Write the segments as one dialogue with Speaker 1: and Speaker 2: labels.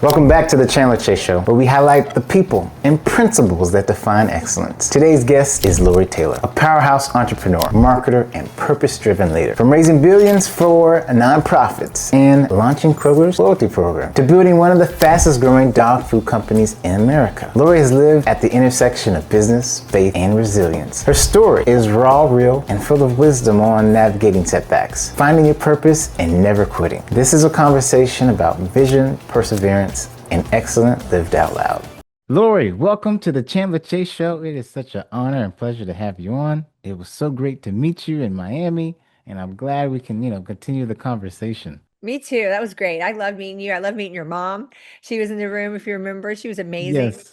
Speaker 1: Welcome back to the Chandler Chase Show, where we highlight the people and principles that define excellence. Today's guest is Lori Taylor, a powerhouse entrepreneur, marketer, and purpose-driven leader. From raising billions for nonprofits and launching Kroger's loyalty program to building one of the fastest-growing dog food companies in America, Lori has lived at the intersection of business, faith, and resilience. Her story is raw, real, and full of wisdom on navigating setbacks, finding your purpose, and never quitting. This is a conversation about vision, perseverance, and excellent lived out loud. Lori, welcome to the Chandler Chase Show. It is such an honor and pleasure to have you on. It was so great to meet you in Miami, and I'm glad we can, continue the conversation.
Speaker 2: Me too. That was great. I love meeting you. I love meeting your mom. She was in the room, if you remember. She was amazing.
Speaker 1: Yes,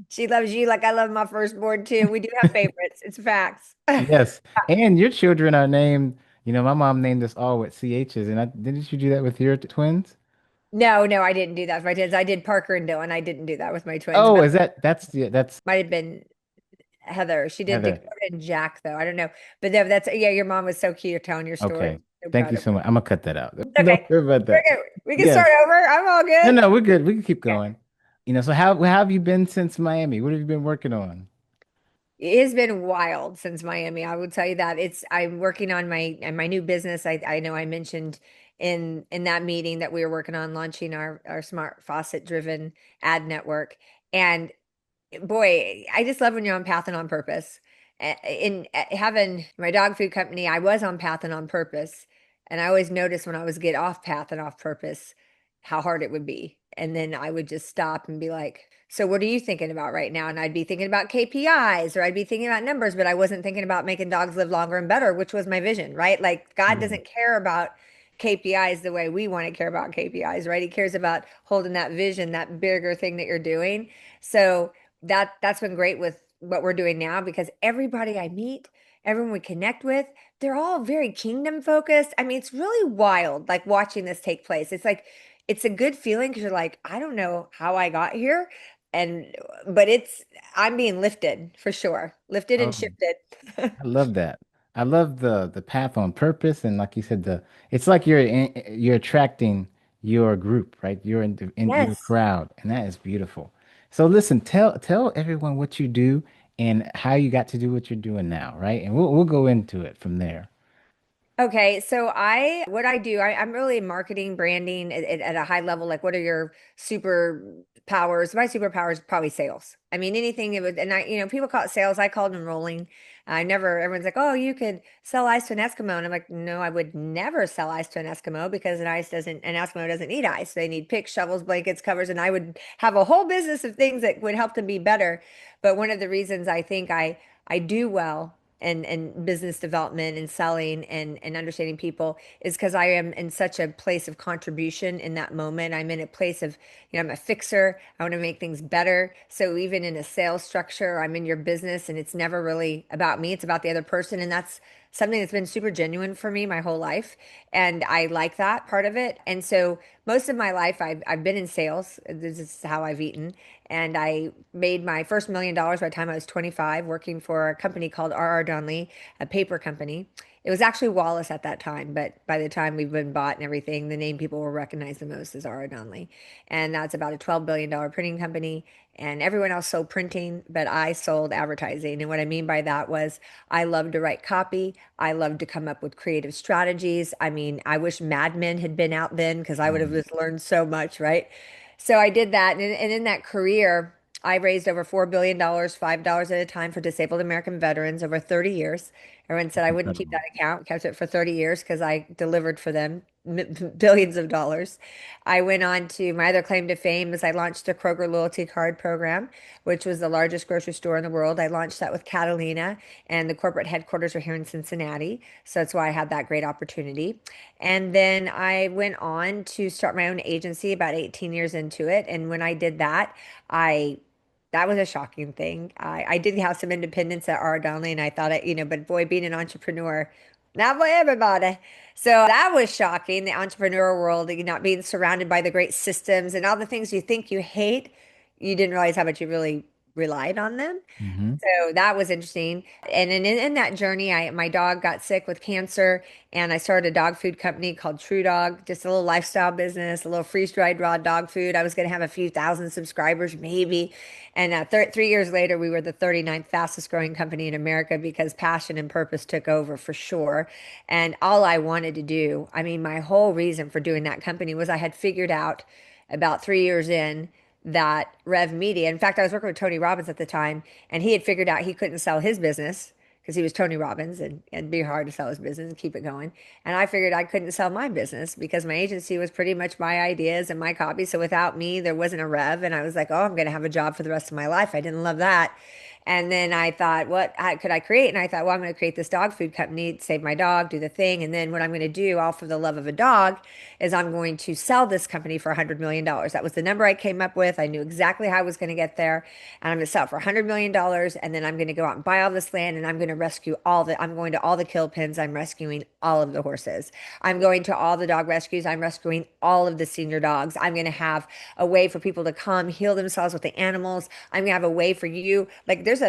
Speaker 2: She loves you like I love my firstborn too. We do have favorites. It's facts.
Speaker 1: yes. And your children are named, my mom named us all with CHs, and didn't you do that with your twins?
Speaker 2: No, I didn't do that with my twins. I did Parker and Dylan. I didn't do that with my twins,
Speaker 1: Oh,
Speaker 2: but
Speaker 1: that's
Speaker 2: might have been Heather. She did
Speaker 1: Heather.
Speaker 2: Dakota and Jack though. I don't know. But that's yeah, your mom was so cute. You're telling your story.
Speaker 1: Okay.
Speaker 2: So
Speaker 1: Thank
Speaker 2: proud
Speaker 1: you
Speaker 2: of
Speaker 1: so
Speaker 2: her.
Speaker 1: much. I'm gonna cut that out.
Speaker 2: It's
Speaker 1: Don't
Speaker 2: okay.
Speaker 1: worry about
Speaker 2: We're
Speaker 1: that.
Speaker 2: good. We can start
Speaker 1: Yes.
Speaker 2: over. I'm all
Speaker 1: No,
Speaker 2: good.
Speaker 1: no, we're good. We can keep
Speaker 2: Yeah.
Speaker 1: going. So how have you been since Miami? What have you been working on?
Speaker 2: It has been wild since Miami. I will tell you that. I'm working on my new business. I know I mentioned in that meeting that we were working on launching our smart faucet driven ad network. And boy, I just love when you're on path and on purpose. In having my dog food company, I was on path and on purpose. And I always noticed when I was get off path and off purpose how hard it would be. And then I would just stop and be like, so what are you thinking about right now? And I'd be thinking about KPIs or I'd be thinking about numbers, but I wasn't thinking about making dogs live longer and better, which was my vision, right? Like God
Speaker 1: Yeah.
Speaker 2: doesn't care about KPIs the way we want to care about KPIs, right? He cares about holding that vision, that bigger thing that you're doing. So that's been great with what we're doing now because everybody I meet, everyone we connect with, they're all very kingdom focused. I mean, it's really wild like watching this take place. It's like it's a good feeling because you're like, I don't know how I got here. And but I'm being lifted for sure. Lifted and
Speaker 1: Oh,
Speaker 2: shifted.
Speaker 1: I love that. I love the path on purpose, and like you said, the it's like you're attracting your group, right? You're in your
Speaker 2: Yes.
Speaker 1: crowd, and that is beautiful. So listen, tell everyone what you do and how you got to do what you're doing now, right? And we'll go into it from there.
Speaker 2: Okay, so what I do, I'm really marketing, branding at a high level. Like, what are your superpowers? My superpower is probably sales. I mean, anything that would, and people call it sales. I called them rolling. I never, everyone's like, oh, you could sell ice to an Eskimo. And I'm like, no, I would never sell ice to an Eskimo because an Eskimo doesn't need ice. They need picks, shovels, blankets, covers. And I would have a whole business of things that would help them be better. But one of the reasons I think I do well and business development and selling and understanding people is because I am in such a place of contribution in that moment. I'm in a place of, I'm a fixer. I want to make things better. So even in a sales structure, I'm in your business and it's never really about me. It's about the other person. And that's something that's been super genuine for me my whole life. And I like that part of it. And so most of my life, I've been in sales. This is how I've eaten. And I made my first $1 million by the time I was 25, working for a company called R.R. Donnelley, a paper company. It was actually Wallace at that time, but by the time we've been bought and everything, the name people will recognize the most is R.R. Donnelley. And that's about a $12 billion printing company. And everyone else sold printing, but I sold advertising. And what I mean by that was I love to write copy. I love to come up with creative strategies. I mean, I wish Mad Men had been out then because I would have
Speaker 1: Mm.
Speaker 2: just learned so much, right? So I did that. And in that career, I raised over $4 billion, $5 at a time for disabled American veterans over 30 years. Everyone said
Speaker 1: That's
Speaker 2: I wouldn't keep
Speaker 1: incredible.
Speaker 2: that account, kept it for 30 years because I delivered for them billions of dollars. I went on to my other claim to fame is I launched the Kroger loyalty card program, which was the largest grocery store in the world. I launched that with Catalina, and the corporate headquarters are here in Cincinnati. So that's why I had that great opportunity. And then I went on to start my own agency about 18 years into it. And when I did that, I that was a shocking thing. I did have some independence at R. Donnelley, and I thought, but boy, being an entrepreneur, not for everybody. So that was shocking, the entrepreneur world, not being surrounded by the great systems and all the things you think you hate. You didn't realize how much you really relied on them.
Speaker 1: Hmm.
Speaker 2: So that was interesting. And in that journey, my dog got sick with cancer, and I started a dog food company called True Dog, just a little lifestyle business, a little freeze-dried raw dog food. I was going to have a few thousand subscribers, maybe. And 3 years later, we were the 39th fastest growing company in America because passion and purpose took over for sure. And all I wanted to do, I mean, my whole reason for doing that company was I had figured out about 3 years in that Rev Media. In fact, I was working with Tony Robbins at the time, and he had figured out he couldn't sell his business because he was Tony Robbins, and it'd be hard to sell his business and keep it going. And I figured I couldn't sell my business because my agency was pretty much my ideas and my copy. So without me, there wasn't a Rev. And I was like, oh, I'm going to have a job for the rest of my life. I didn't love that. And then I thought, could I create? And I thought, well, I'm going to create this dog food company, save my dog, do the thing. And then what I'm going to do, all for the love of a dog, is I'm going to sell this company for $100 million. That was the number I came up with. I knew exactly how I was going to get there. And I'm going to sell it for $100 million. And then I'm going to go out and buy all this land, and I'm going to I'm going to all the kill pens. I'm rescuing all of the horses. I'm going to all the dog rescues. I'm rescuing all of the senior dogs. I'm going to have a way for people to come heal themselves with the animals. I'm going to have a way for you. Like there's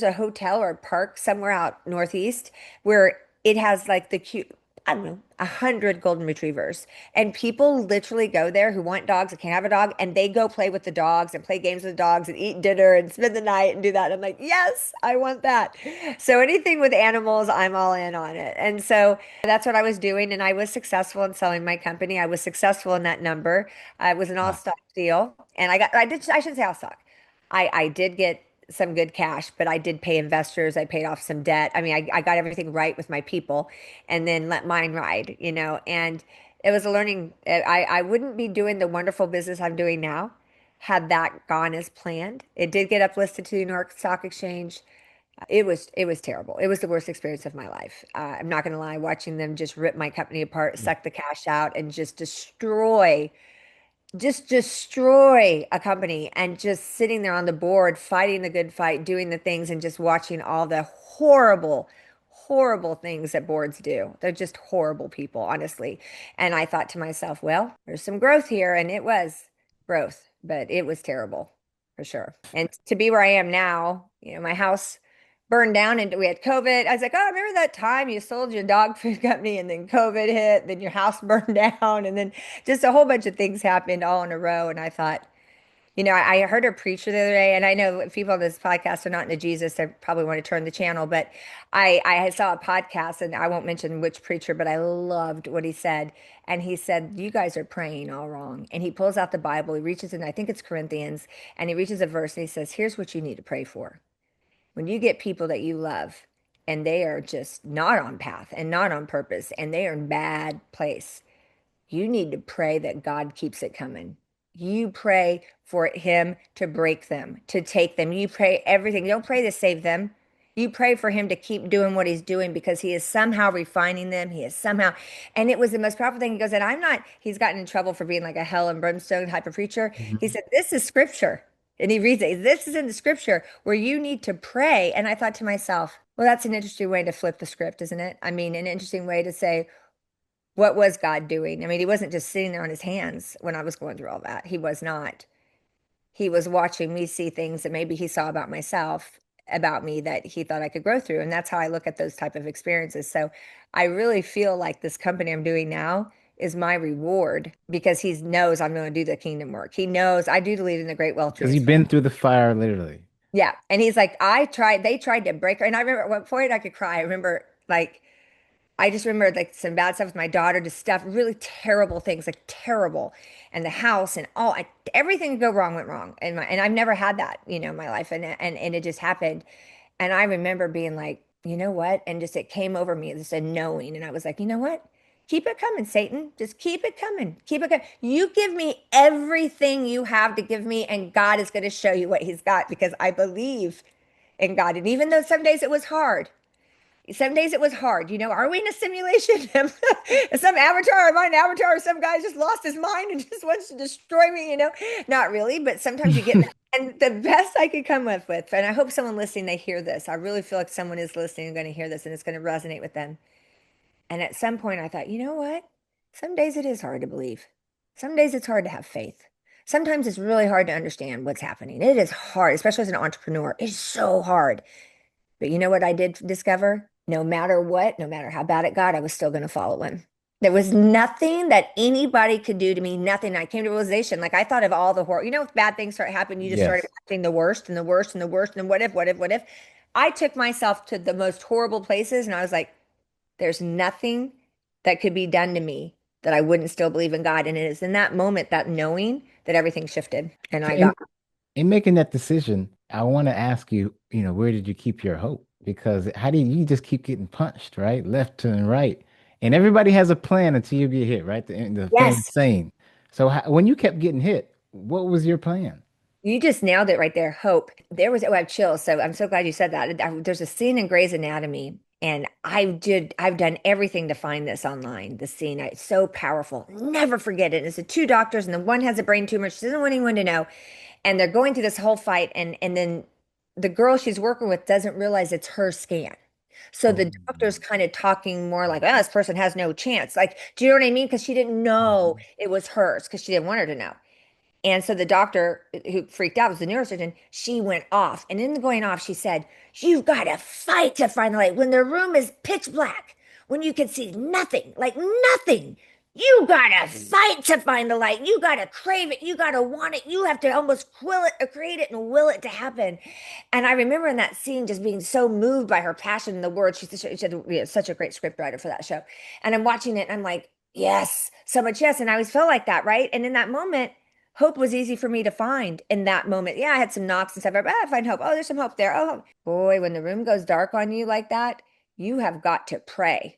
Speaker 2: a hotel or a park somewhere out northeast where it has like the cute, I don't know, 100 golden retrievers. And people literally go there who want dogs and can't have a dog, and they go play with the dogs and play games with the dogs and eat dinner and spend the night and do that. I'm like, yes, I want that. So anything with animals, I'm all in on it. And so that's what I was doing. And I was successful in selling my company. I was successful in that number. It was an all
Speaker 1: Wow.
Speaker 2: stock deal. And I shouldn't say all stock. I did get some good cash, but I did pay investors. I paid off some debt. I mean, I got everything right with my people and then let mine ride, and it was a learning. I wouldn't be doing the wonderful business I'm doing now had that gone as planned. It did get uplisted to the New York Stock Exchange. It was terrible. It was the worst experience of my life. I'm not going to lie, watching them just rip my company apart, suck the cash out, and just destroy a company, and just sitting there on the board fighting the good fight, doing the things, and just watching all the horrible things that boards do. They're just horrible people, honestly. And I thought to myself, well, there's some growth here, and it was growth, but it was terrible for sure. And to be where I am now, my house burned down and we had COVID. I was like, oh, remember that time you sold your dog food company and then COVID hit, then your house burned down, and then just a whole bunch of things happened all in a row. And I thought, I heard a preacher the other day, and I know if people on this podcast are not into Jesus, they probably want to turn the channel. But I saw a podcast, and I won't mention which preacher, but I loved what he said. And he said, you guys are praying all wrong. And he pulls out the Bible, he reaches in, I think it's Corinthians, and he reaches a verse and he says, here's what you need to pray for. When you get people that you love and they are just not on path and not on purpose and they are in bad place, you need to pray that God keeps it coming. You pray for him to break them, to take them. You pray everything. You don't pray to save them. You pray for him to keep doing what he's doing because he is somehow refining them. He is somehow, and it was the most powerful thing. He goes, and he's gotten in trouble for being like a hell and brimstone type of preacher. He
Speaker 1: Mhm.
Speaker 2: said, this is scripture. And he reads it. This is in the scripture where you need to pray. And I thought to myself, well, that's an interesting way to flip the script, isn't it? I mean, an interesting way to say, what was God doing? I mean, he wasn't just sitting there on his hands when I was going through all that. He was not. He was watching me see things that maybe he saw about myself, about me that he thought I could grow through. And that's how I look at those type of experiences. So I really feel like this company I'm doing now is my reward because he knows I'm going to do the kingdom work. He knows I do believe in the great wealth
Speaker 1: Because you've
Speaker 2: transfer.
Speaker 1: been through the fire, literally.
Speaker 2: Yeah. And he's like, they tried to break her. And I remember at one point I could cry. I just remember like some bad stuff with my daughter, just stuff, really terrible things, like terrible. And the house and everything could go wrong went wrong. And I've never had that, in my life. And it just happened. And I remember being like, you know what? And just it came over me, just a knowing. And I was like, you know what? Keep it coming, Satan. Just keep it coming. Keep it coming. You give me everything you have to give me, and God is going to show you what he's got because I believe in God. And even though some days it was hard. Are we in a simulation? Some avatar, am I an avatar? Or some guy just lost his mind and just wants to destroy me, Not really, but sometimes you get in that. And the best I could come up with, and I hope someone listening, they hear this. I really feel like someone is listening and going to hear this and it's going to resonate with them. And at some point I thought, you know what? Some days it is hard to believe. Some days it's hard to have faith. sometimes it's really hard to understand what's happening. It is hard, especially as an entrepreneur. It's so hard. But you know what I did discover? No matter what, no matter how bad it got, I was still going to follow him. There was nothing that anybody could do to me, nothing. I came to realization, like I thought of all the horror. You know, if bad things start happening, you just start
Speaker 1: Yes.
Speaker 2: imagining the worst and the worst and the worst and what if, what if, what if. I took myself to the most horrible places and I was like, there's nothing that could be done to me that I wouldn't still believe in God. And it is in that moment, that knowing that everything shifted and
Speaker 1: So
Speaker 2: I got,
Speaker 1: in making that decision, I want to ask you, where did you keep your hope? Because how do you just keep getting punched, right? Left and right. And everybody has a plan until you get hit, right? The famous
Speaker 2: yes.
Speaker 1: saying. So when you kept getting hit, what was your plan?
Speaker 2: You just nailed it right there. Hope. There was, oh, I have chills. So I'm so glad you said that. There's a scene in Grey's Anatomy, and I've done everything to find this online. The scene, it's so powerful. Never forget it. It's the two doctors, and the one has a brain tumor. She doesn't want anyone to know. And they're going through this whole fight, and then the girl she's working with doesn't realize it's her scan. So
Speaker 1: Oh.
Speaker 2: the doctor's kind of talking more like, oh, this person has no chance. Like, do you know what I mean? Because she didn't know
Speaker 1: Mhm.
Speaker 2: it was hers because she didn't want her to know. And so the doctor who freaked out was the neurosurgeon. She went off. And in the going off, she said, you've got to fight to find the light. When the room is pitch black, when you can see nothing, like nothing, you got to fight to find the light. You got to crave it. You got to want it. You have to almost quill it or create it and will it to happen. And I remember in that scene just being so moved by her passion and the words. Such a great script writer for that show. And I'm watching it and I'm like, yes, so much yes. And I always felt like that, right? And in that moment, hope was easy for me to find in that moment. Yeah, I had some knocks and stuff, but I find hope. Oh, there's some hope there. Oh, boy, when the room goes dark on you like that, you have got to pray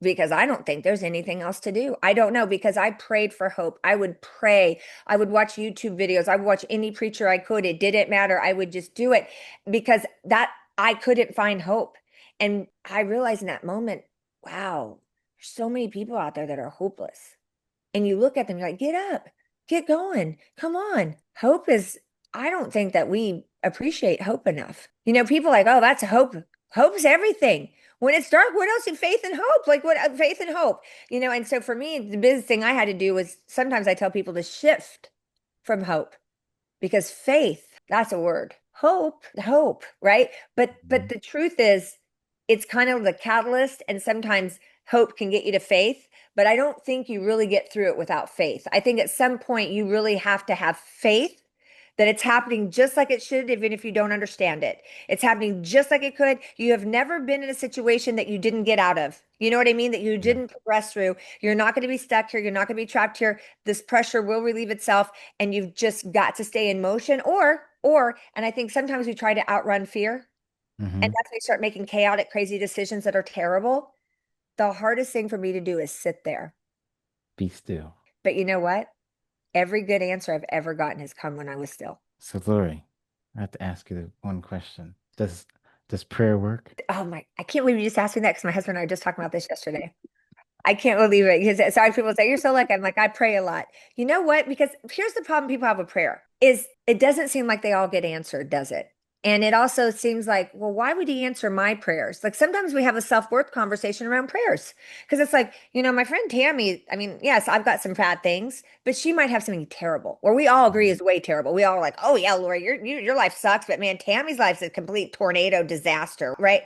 Speaker 2: because I don't think there's anything else to do. I don't know because I prayed for hope. I would pray. I would watch YouTube videos. I would watch any preacher I could. It didn't matter. I would just do it because that I couldn't find hope. And I realized in that moment, wow, there's so many people out there that are hopeless. And you look at them, you're like, get up, get going, come on. Hope is, I don't think that we appreciate hope enough. You know, people like, oh, that's hope. Hope's everything. When it's dark, what else? Faith and hope. Like what faith and hope, you know? And so for me, the biggest thing I had to do was sometimes I tell people to shift from hope because faith, that's a word. Hope, right? But the truth is it's kind of the catalyst and sometimes hope can get you to faith, but I don't think you really get through it without faith. I think at some point you really have to have faith that it's happening just like it should, even if you don't understand it. It's happening just like it could. You have never been in a situation that you didn't get out of. You know what I mean? That you
Speaker 1: Yeah.
Speaker 2: didn't progress through. You're not going to be stuck here. You're not going to be trapped here. This pressure will relieve itself, and you've just got to stay in motion. And I think sometimes we try to outrun fear, and
Speaker 1: Hmm.
Speaker 2: that's when we start making chaotic, crazy decisions that are terrible. The hardest thing for me to do is sit there.
Speaker 1: Be still.
Speaker 2: But you know what? Every good answer I've ever gotten has come when I was still.
Speaker 1: So, Lori, I have to ask you one question. Does prayer work?
Speaker 2: Oh my, I can't believe you just asked me that because my husband and I were just talking about this yesterday. I can't believe it. Because sorry, people say you're so lucky. I'm like, I pray a lot. You know what? Because here's the problem people have with prayer is it doesn't seem like they all get answered, does it? And it also seems like, well, why would he answer my prayers? Like sometimes we have a self-worth conversation around prayers. Because it's like, my friend Tammy, I mean, yes, I've got some bad things, but she might have something terrible, or we all agree is way terrible. We all are like, oh yeah, Lori, your life sucks, but man, Tammy's life's a complete tornado disaster, right?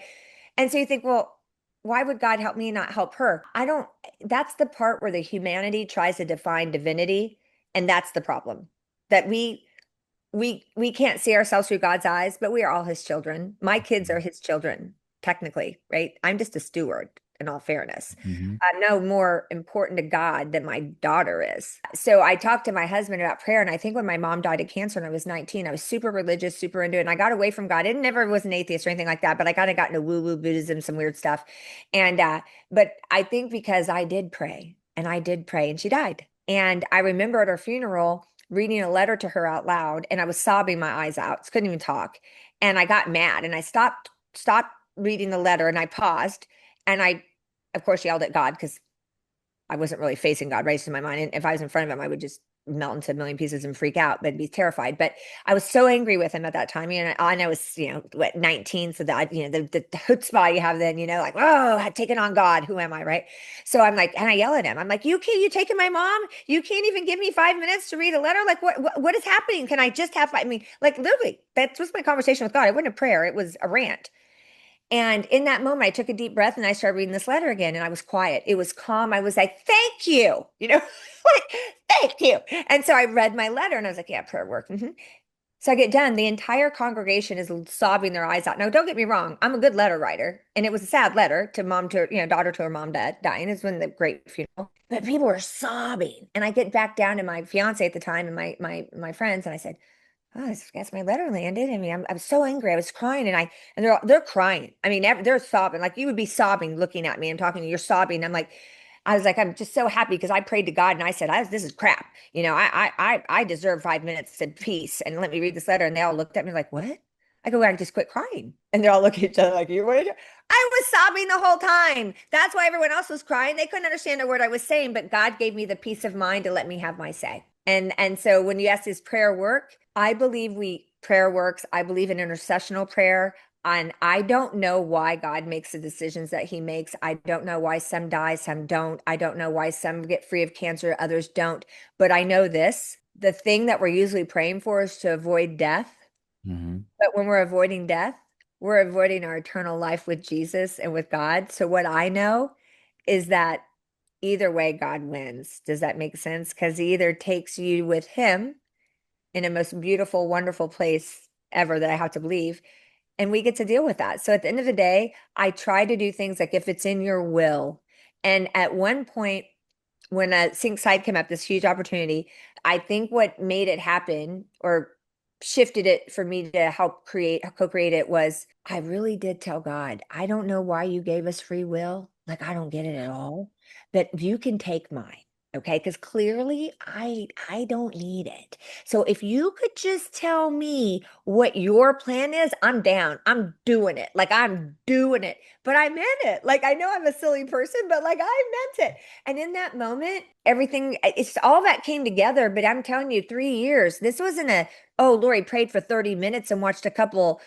Speaker 2: And so you think, well, why would God help me and not help her? I don't, that's the part where the humanity tries to define divinity. And that's the problem that we can't see ourselves through God's eyes, but we are all his children. My kids are his children, technically, right? I'm just a steward in all fairness.
Speaker 1: Hmm.
Speaker 2: I'm no more important to God than my daughter is. So I talked to my husband about prayer. And I think when my mom died of cancer and I was 19, I was super religious, super into it. And I got away from God. I never was an atheist or anything like that, but I kind of got into woo-woo Buddhism, some weird stuff. And but I think because I did pray and she died. And I remember at her funeral reading a letter to her out loud and I was sobbing my eyes out. Couldn't even talk. And I got mad and I stopped reading the letter and I paused and I of course yelled at God because I wasn't really facing God right in my mind. And if I was in front of him, I would just melt into a million pieces and freak out, but be terrified. But I was so angry with him at that time. And I was, what, 19. So that, the chutzpah you have then, like, oh, I've taken on God. Who am I? Right. So I'm like, and I yell at him. I'm like, you taking my mom? You can't even give me 5 minutes to read a letter. Like, what is happening? Can I just have, I mean, like literally, that was my conversation with God. It wasn't a prayer. It was a rant. And in that moment, I took a deep breath and I started reading this letter again, and I was quiet. It was calm. I was like, thank you, like, thank you. And so I read my letter and I was like, yeah, prayer work. So I get done. The entire congregation is sobbing their eyes out. Now, don't get me wrong. I'm a good letter writer. And it was a sad letter to mom, to, daughter to her mom, dad dying. Is when the great funeral. But people were sobbing. And I get back down to my fiance at the time and my friends. And I said, oh, I guess my letter landed. I mean, I'm so angry. I was crying, and they're crying. I mean, they're sobbing. Like you would be sobbing looking at me and talking to you. You're sobbing. I was like, I'm just so happy because I prayed to God and I said, this is crap. I deserve 5 minutes of peace, and let me read this letter. And they all looked at me like, what? I go, I just quit crying. And they're all looking at each other like, you what? I was sobbing the whole time. That's why everyone else was crying. They couldn't understand a word I was saying, but God gave me the peace of mind to let me have my say. And so when you ask, does prayer work? I believe prayer works. I believe in intercessional prayer. And I don't know why God makes the decisions that he makes. I don't know why some die, some don't. I don't know why some get free of cancer, others don't. But I know this, the thing that we're usually praying for is to avoid death.
Speaker 1: Hmm.
Speaker 2: But when we're avoiding death, we're avoiding our eternal life with Jesus and with God. So what I know is that either way, God wins. Does that make sense? Because he either takes you with him in a most beautiful, wonderful place ever that I have to believe, and we get to deal with that. So at the end of the day, I try to do things like if it's in your will. And at one point, when a Sync side came up, this huge opportunity, I think what made it happen or shifted it for me to help co-create it was I really did tell God, I don't know why you gave us free will. Like, I don't get it at all, but you can take mine. Okay, because clearly I don't need it. So if you could just tell me what your plan is, I'm down. I'm doing it. Like I'm doing it. But I meant it. Like I know I'm a silly person, but like I meant it. And in that moment, everything, it's all that came together. But I'm telling you, 3 years, this wasn't oh, Lori prayed for 30 minutes and watched a couple,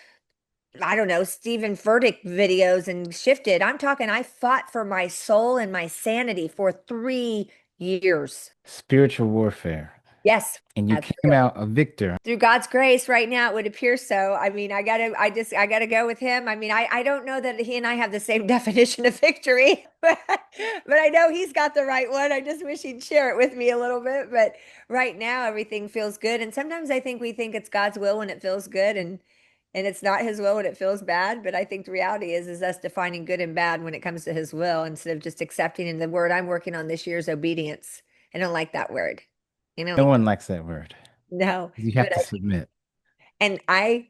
Speaker 2: I don't know, Stephen Furtick videos and shifted. I'm talking, I fought for my soul and my sanity for 3 years.
Speaker 1: Spiritual warfare.
Speaker 2: Yes,
Speaker 1: And you
Speaker 2: that's
Speaker 1: came out a victor.
Speaker 2: through God's grace right now, it would appear so. I mean, I gotta go with him. I mean, I don't know that he and I have the same definition of victory, but I know he's got the right one. I just wish he'd share it with me a little bit. But right now, everything feels good. And sometimes I think we think it's God's will when it feels good, and it's not his will when it feels bad. But I think the reality is us defining good and bad when it comes to his will instead of just accepting. And the word I'm working on this year is obedience. I don't like that word.
Speaker 1: No
Speaker 2: Like,
Speaker 1: one likes that word.
Speaker 2: no,
Speaker 1: You have
Speaker 2: but
Speaker 1: to submit.
Speaker 2: and I,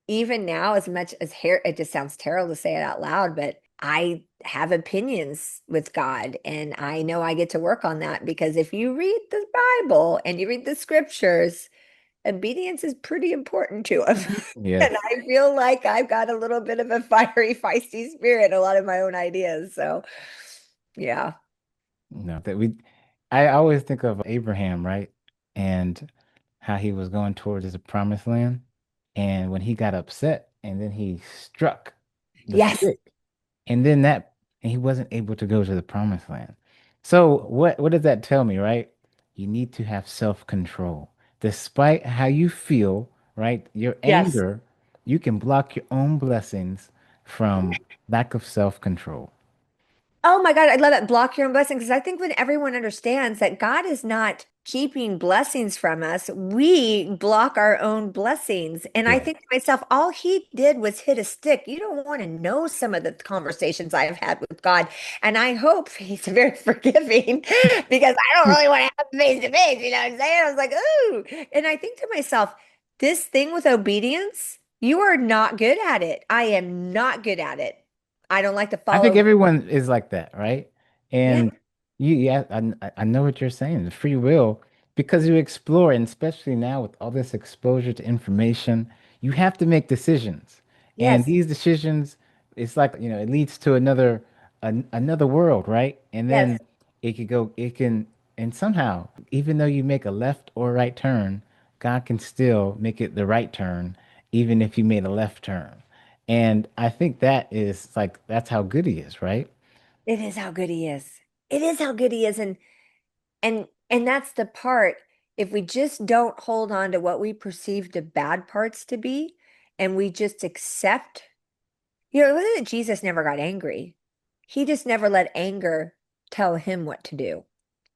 Speaker 2: even now, as much as hair, it just sounds terrible to say it out loud, but I have opinions with God. And I know I get to work on that because if you read the Bible and you read the scriptures, obedience is pretty important to him. And
Speaker 1: Yes.
Speaker 2: I feel like I've got a little bit of a fiery, feisty spirit, a lot of my own ideas. So, yeah.
Speaker 1: No, I always think of Abraham, right? And how he was going towards his promised land. And when he got upset and then he struck the
Speaker 2: Yes.
Speaker 1: stick, and then and he wasn't able to go to the promised land. So what does that tell me, right? You need to have self-control. Despite how you feel, right? Your
Speaker 2: Yes.
Speaker 1: anger, you can block your own blessings from lack of self-control.
Speaker 2: Oh my God, I love that. Block your own blessings. Because I think when everyone understands that God is not keeping blessings from us, we block our own blessings. And I
Speaker 1: Yeah.
Speaker 2: think to myself, all he did was hit a stick. You don't want to know some of the conversations I've had with God. And I hope he's very forgiving because I don't really want to have face to face. You know what I'm saying? I was like, ooh. And I think to myself, this thing with obedience, you are not good at it. I am not good at it. I don't like to
Speaker 1: I think
Speaker 2: follow.
Speaker 1: everyone is like that, right?
Speaker 2: Yeah.
Speaker 1: And yeah, I know what you're saying, the free will, because you explore, and especially now with all this exposure to information, you have to make decisions. And
Speaker 2: Yes.
Speaker 1: these decisions, it's like, it leads to another world, right? And
Speaker 2: Yes.
Speaker 1: then it can And somehow, even though you make a left or right turn, God can still make it the right turn, even if you made a left turn. And I think that is like, that's how good he is, right?
Speaker 2: It is how good he is. It is how good he is. And that's the part. If we just don't hold on to what we perceive the bad parts to be, and we just accept, it wasn't that Jesus never got angry. He just never let anger tell him what to do.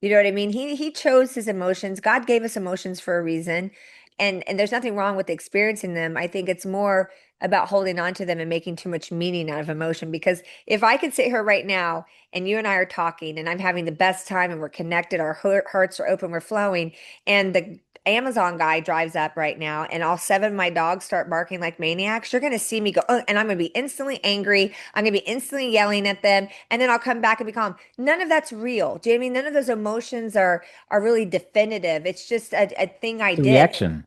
Speaker 2: You know what I mean? He chose his emotions. God gave us emotions for a reason. And there's nothing wrong with experiencing them. I think it's more about holding on to them and making too much meaning out of emotion. Because if I could sit here right now and you and I are talking and I'm having the best time and we're connected, our hearts are open, we're flowing, and the Amazon guy drives up right now and all seven of my dogs start barking like maniacs, you're going to see me go, oh, and I'm going to be instantly angry. I'm going to be instantly yelling at them. And then I'll come back and be calm. None of that's real. Do you know what I mean? None of those emotions are really definitive. It's just a thing I
Speaker 1: It's a
Speaker 2: did.
Speaker 1: reaction.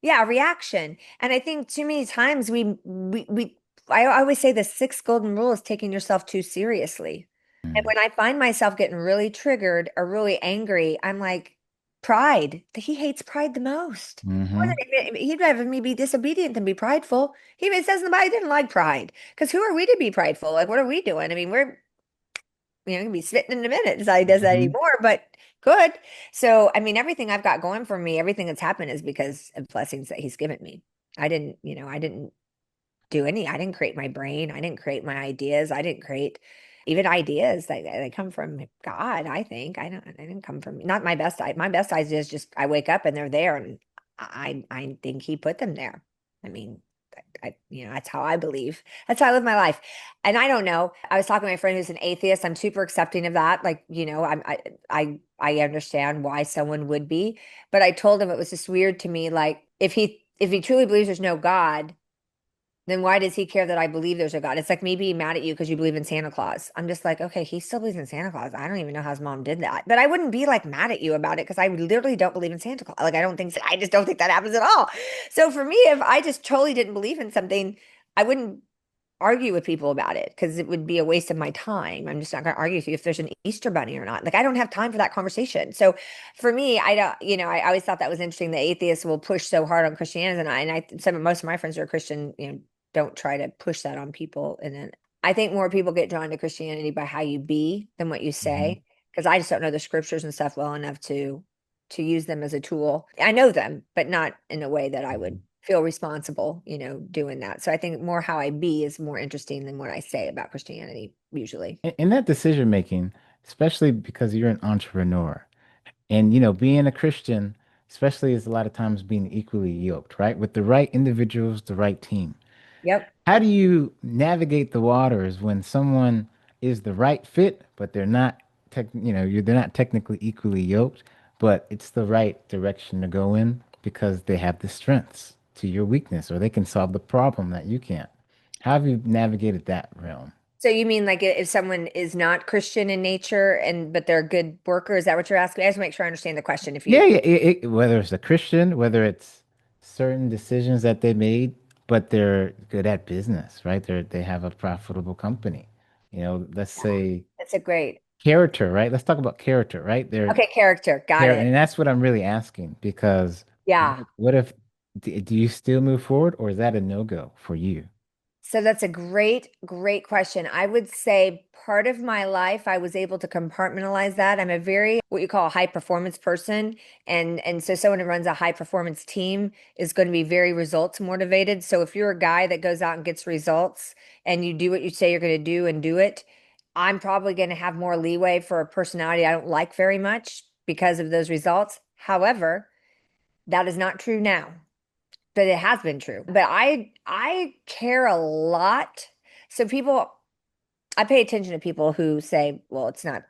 Speaker 2: Yeah, a reaction. And I think too many times I always say the sixth golden rule is taking yourself too seriously. And when I find myself getting really triggered or really angry, I'm like, pride. He hates pride the most. More
Speaker 1: Mm-hmm.
Speaker 2: He'd rather me be disobedient than be prideful. He even says in the Bible, he didn't like pride. Because who are we to be prideful? Like, what are we doing? I mean, we're gonna be spitting in a minute. Decide he does that
Speaker 1: Mm-hmm.
Speaker 2: anymore, but good. So, I mean, everything I've got going for me, everything that's happened is because of blessings that he's given me. I didn't do any, I didn't create my brain. I didn't create my ideas. I didn't create even ideas that they come from God, I think. I didn't come from not my best ideas just I wake up and they're there and I think he put them there. I mean, that's how I believe. That's how I live my life. And I don't know. I was talking to my friend who's an atheist. I'm super accepting of that. Like, I understand why someone would be, but I told him it was just weird to me. Like, if he truly believes there's no God, then why does he care that I believe there's a God? It's like me being mad at you because you believe in Santa Claus. I'm just like, okay, he still believes in Santa Claus. I don't even know how his mom did that. But I wouldn't be like mad at you about it because I literally don't believe in Santa Claus. Like, I just don't think that happens at all. So for me, if I just totally didn't believe in something, I wouldn't argue with people about it because it would be a waste of my time. I'm just not going to argue with you if there's an Easter bunny or not. Like, I don't have time for that conversation. So for me, I don't, I always thought that was interesting. The atheists will push so hard on Christianity, most of my friends who are Christian, don't try to push that on people. And then I think more people get drawn to Christianity by how you be than what you
Speaker 1: Mm-hmm.
Speaker 2: say, because I just don't know the scriptures and stuff well enough to use them as a tool. I know them, but not in a way that I would feel responsible, doing that. So I think more how I be is more interesting than what I say about Christianity usually.
Speaker 1: In that decision making, especially because you're an entrepreneur, and being a Christian, especially is a lot of times being equally yoked, right? With the right individuals, the right team.
Speaker 2: Yep.
Speaker 1: How do you navigate the waters when someone is the right fit, but they're not technically equally yoked, but it's the right direction to go in because they have the strengths to your weakness, or they can solve the problem that you can't. How have you navigated that realm?
Speaker 2: So you mean like if someone is not Christian in nature but they're a good worker, is that what you're asking? I just want to make sure I understand the question. If
Speaker 1: Yeah,
Speaker 2: you
Speaker 1: yeah. Whether it's a Christian, whether it's certain decisions that they made, but they're good at business, right? They have a profitable company. Let's say
Speaker 2: That's a great.
Speaker 1: character, right? Let's talk about character, right?
Speaker 2: Okay, character. Got it.
Speaker 1: And that's what I'm really asking because
Speaker 2: Yeah.
Speaker 1: what if do you still move forward, or is that a no-go for you?
Speaker 2: So that's a great, great question. I would say part of my life I was able to compartmentalize that. I'm a very what you call a high performance person. And so someone who runs a high performance team is going to be very results motivated. So if you're a guy that goes out and gets results and you do what you say you're going to do and do it, I'm probably going to have more leeway for a personality I don't like very much because of those results. However, that is not true now, but it has been true. But I care a lot. So I pay attention to people who say, well, it's not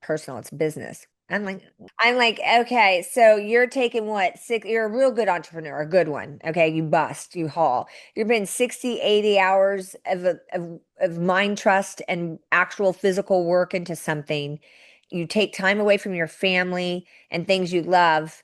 Speaker 2: personal, it's business. I'm like, okay, so you're taking what, six, you're a real good entrepreneur, a good one. Okay, you bust, you haul. You're been 60, 80 hours of mind trust and actual physical work into something. You take time away from your family and things you love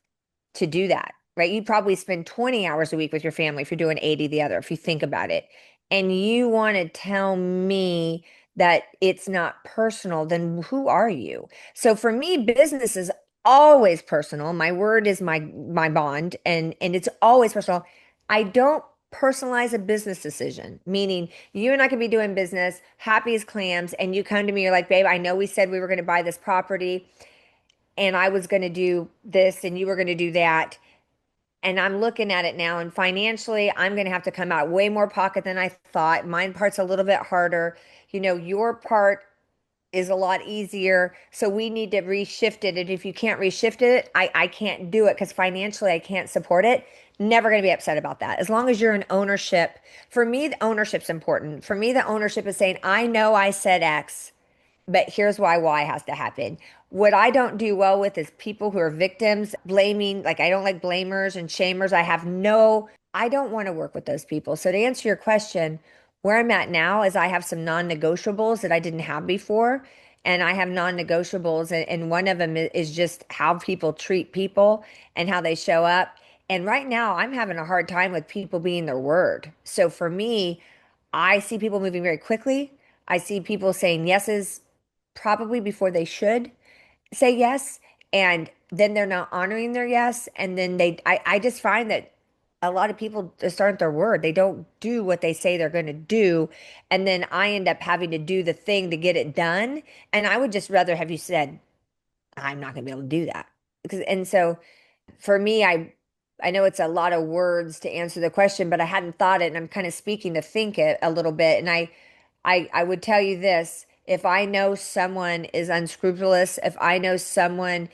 Speaker 2: to do that, right? You probably spend 20 hours a week with your family if you're doing 80 the other, if you think about it. And you want to tell me that it's not personal, then who are you? So for me, business is always personal. My word is my bond, and it's always personal. I don't personalize a business decision, meaning you and I could be doing business, happy as clams, and you come to me, you're like, babe, I know we said we were going to buy this property and I was going to do this and you were going to do that. And I'm looking at it now, and financially, I'm going to have to come out way more pocket than I thought. Mine part's a little bit harder. Your part is a lot easier. So we need to reshift it. And if you can't reshift it, I can't do it because financially I can't support it. Never going to be upset about that. As long as you're in ownership. For me, the ownership's important. For me, the ownership is saying, I know I said X, but here's why Y has to happen. What I don't do well with is people who are victims, blaming, like I don't like blamers and shamers. I don't want to work with those people. So to answer your question, where I'm at now is I have some non-negotiables that I didn't have before. And I have non-negotiables, and one of them is just how people treat people and how they show up. And right now, I'm having a hard time with people being their word. So for me, I see people moving very quickly. I see people saying yeses probably before they should say yes, and then they're not honoring their yes, and then I just find that a lot of people just aren't their word. They don't do what they say they're going to do, and then I end up having to do the thing to get it done, and I would just rather have you said I'm not going to be able to do that. And so for me, I know it's a lot of words to answer the question, but I hadn't thought it, and I'm kind of speaking to think it a little bit. And I would tell you this, if I know someone is unscrupulous, if I know someone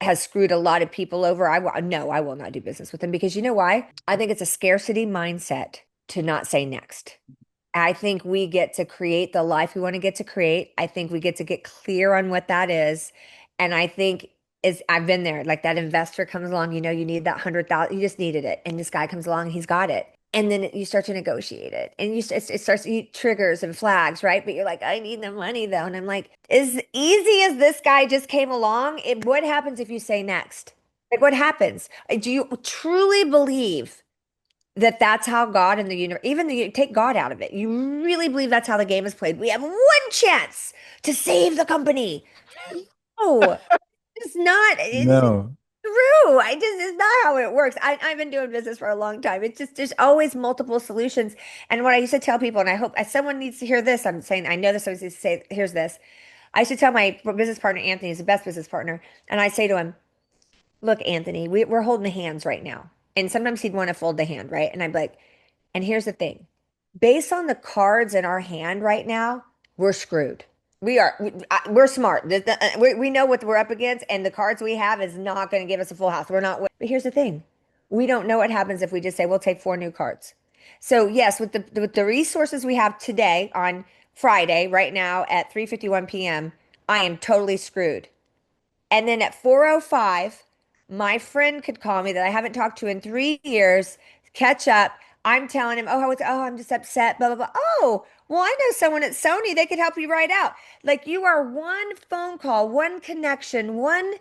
Speaker 2: has screwed a lot of people over, I will not do business with them, because you know why? I think it's a scarcity mindset to not say next. I think we get to create the life we want to get to create. I think we get to get clear on what that is. And I think is I've been there. Like that investor comes along, you need that 100,000, you just needed it. And this guy comes along, he's got it. And then you start to negotiate it, and it starts triggers and flags, right? But you're like, I need the money though. And I'm like, as easy as this guy just came along, what happens if you say next? Like, what happens? Do you truly believe that that's how God and the universe, even the, take God out of it, you really believe that's how the game is played? We have one chance to save the company. No, it's not. It's
Speaker 1: No.
Speaker 2: true. It's not how it works. I've been doing business for a long time. It's just, there's always multiple solutions. And what I used to tell people, and I hope someone needs to hear this, I'm saying, I know this, I used to say, here's this. I used to tell my business partner, Anthony, is the best business partner. And I say to him, look, Anthony, we're holding hands right now. And sometimes he'd want to fold the hand, right? And I'd be like, and here's the thing, based on the cards in our hand right now, we're screwed. We're smart. We know what we're up against, and the cards we have is not going to give us a full house. We're not. But here's the thing, we don't know what happens if we just say we'll take four new cards. So yes, with the resources we have today on Friday, right now at 3:51 p.m., I am totally screwed. And then at 4:05, my friend could call me that I haven't talked to in 3 years, catch up. I'm telling him, I'm just upset, blah, blah, blah. Oh, well, I know someone at Sony, they could help you right out. Like, you are one phone call, one connection, one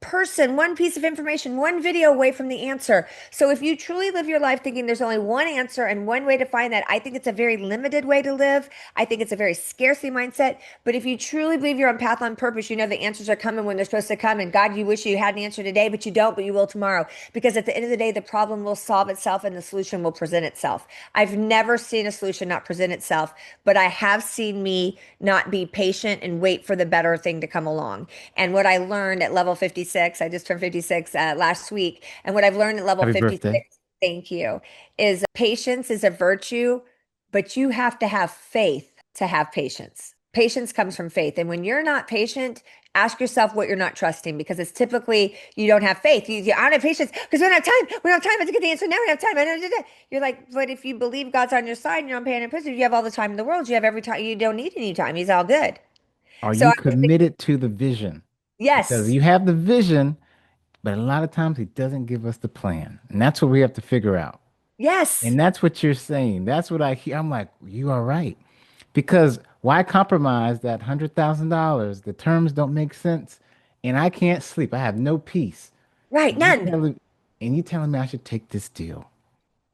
Speaker 2: person, one piece of information, one video away from the answer. So if you truly live your life thinking there's only one answer and one way to find that, I think it's a very limited way to live. I think it's a very scarcity mindset. But if you truly believe you're on path on purpose, you know the answers are coming when they're supposed to come. And God, you wish you had an answer today, but you don't, but you will tomorrow. Because at the end of the day, the problem will solve itself and the solution will present itself. I've never seen a solution not present itself, but I have seen me not be patient and wait for the better thing to come along. And what I learned at level 56, I just turned 56 last week. And what I've learned at level
Speaker 1: Happy birthday.
Speaker 2: 56, thank you, is patience is a virtue, but you have to have faith to have patience. Patience comes from faith. And when you're not patient, ask yourself what you're not trusting, because it's typically you don't have faith. I don't have patience because we don't have time. We don't have time to get the answer now. We don't have time. You're like, but if you believe God's on your side and you're on pain and prison, you have all the time in the world. You have every time. You don't need any time. He's all good.
Speaker 1: Are
Speaker 2: So
Speaker 1: you
Speaker 2: I just think,
Speaker 1: committed to the vision? Because
Speaker 2: yes,
Speaker 1: you have the vision, but a lot of times he doesn't give us the plan. And that's what we have to figure out.
Speaker 2: yes.
Speaker 1: And that's what you're saying. That's what I hear. I'm like, you are right. Because why compromise that $100,000? The terms don't make sense. And I can't sleep. I have no peace.
Speaker 2: Right,
Speaker 1: And you
Speaker 2: none.
Speaker 1: telling, and you telling me I should take this deal.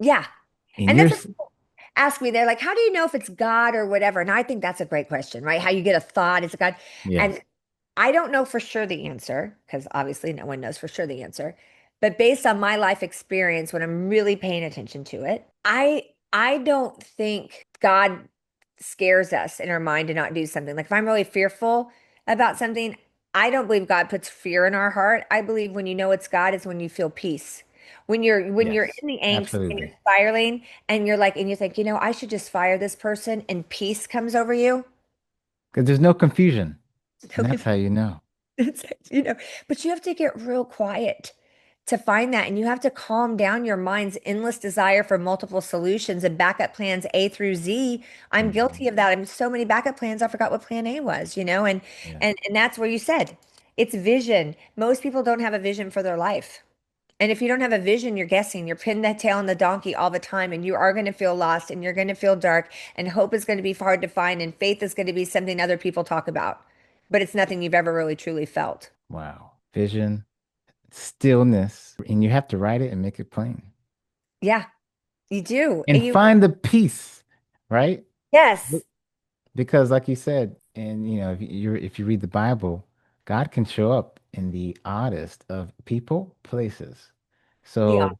Speaker 2: Yeah.
Speaker 1: And
Speaker 2: And
Speaker 1: you're,
Speaker 2: that's what people ask me. They're like, how do you know if it's God or whatever? And I think that's a great question, right? How you get a thought, it's a God. And
Speaker 1: yes.
Speaker 2: I don't know for sure the answer because obviously no one knows for sure the answer. But based on my life experience, when I'm really paying attention to it, I don't think God scares us in our mind to not do something. Like if I'm really fearful about something, I don't believe God puts fear in our heart. I believe when you know it's God is when you feel peace. When you're
Speaker 1: Yes,
Speaker 2: in the angst and you're
Speaker 1: absolutely.
Speaker 2: spiraling and you're like and you think, I should just fire this person and peace comes over you.
Speaker 1: Because there's no confusion.
Speaker 2: No
Speaker 1: And that's how you know.
Speaker 2: It's, but you have to get real quiet to find that. And you have to calm down your mind's endless desire for multiple solutions and backup plans A through Z. I'm
Speaker 1: Mhm.
Speaker 2: guilty of that. I'm so many backup plans, I forgot what plan A was, and
Speaker 1: Yeah.
Speaker 2: and that's where you said it's vision. Most people don't have a vision for their life. And if you don't have a vision, you're guessing. You're pinning that tail on the donkey all the time, and you are going to feel lost and you're going to feel dark, and hope is going to be hard to find, and faith is going to be something other people talk about, but it's nothing you've ever really truly felt.
Speaker 1: Wow. Vision, stillness, and you have to write it and make it plain.
Speaker 2: Yeah, you do. And
Speaker 1: And find the peace, right?
Speaker 2: yes,
Speaker 1: Because like you said, and if you read the Bible, God can show up in the oddest of people, places.
Speaker 2: yeah,
Speaker 1: So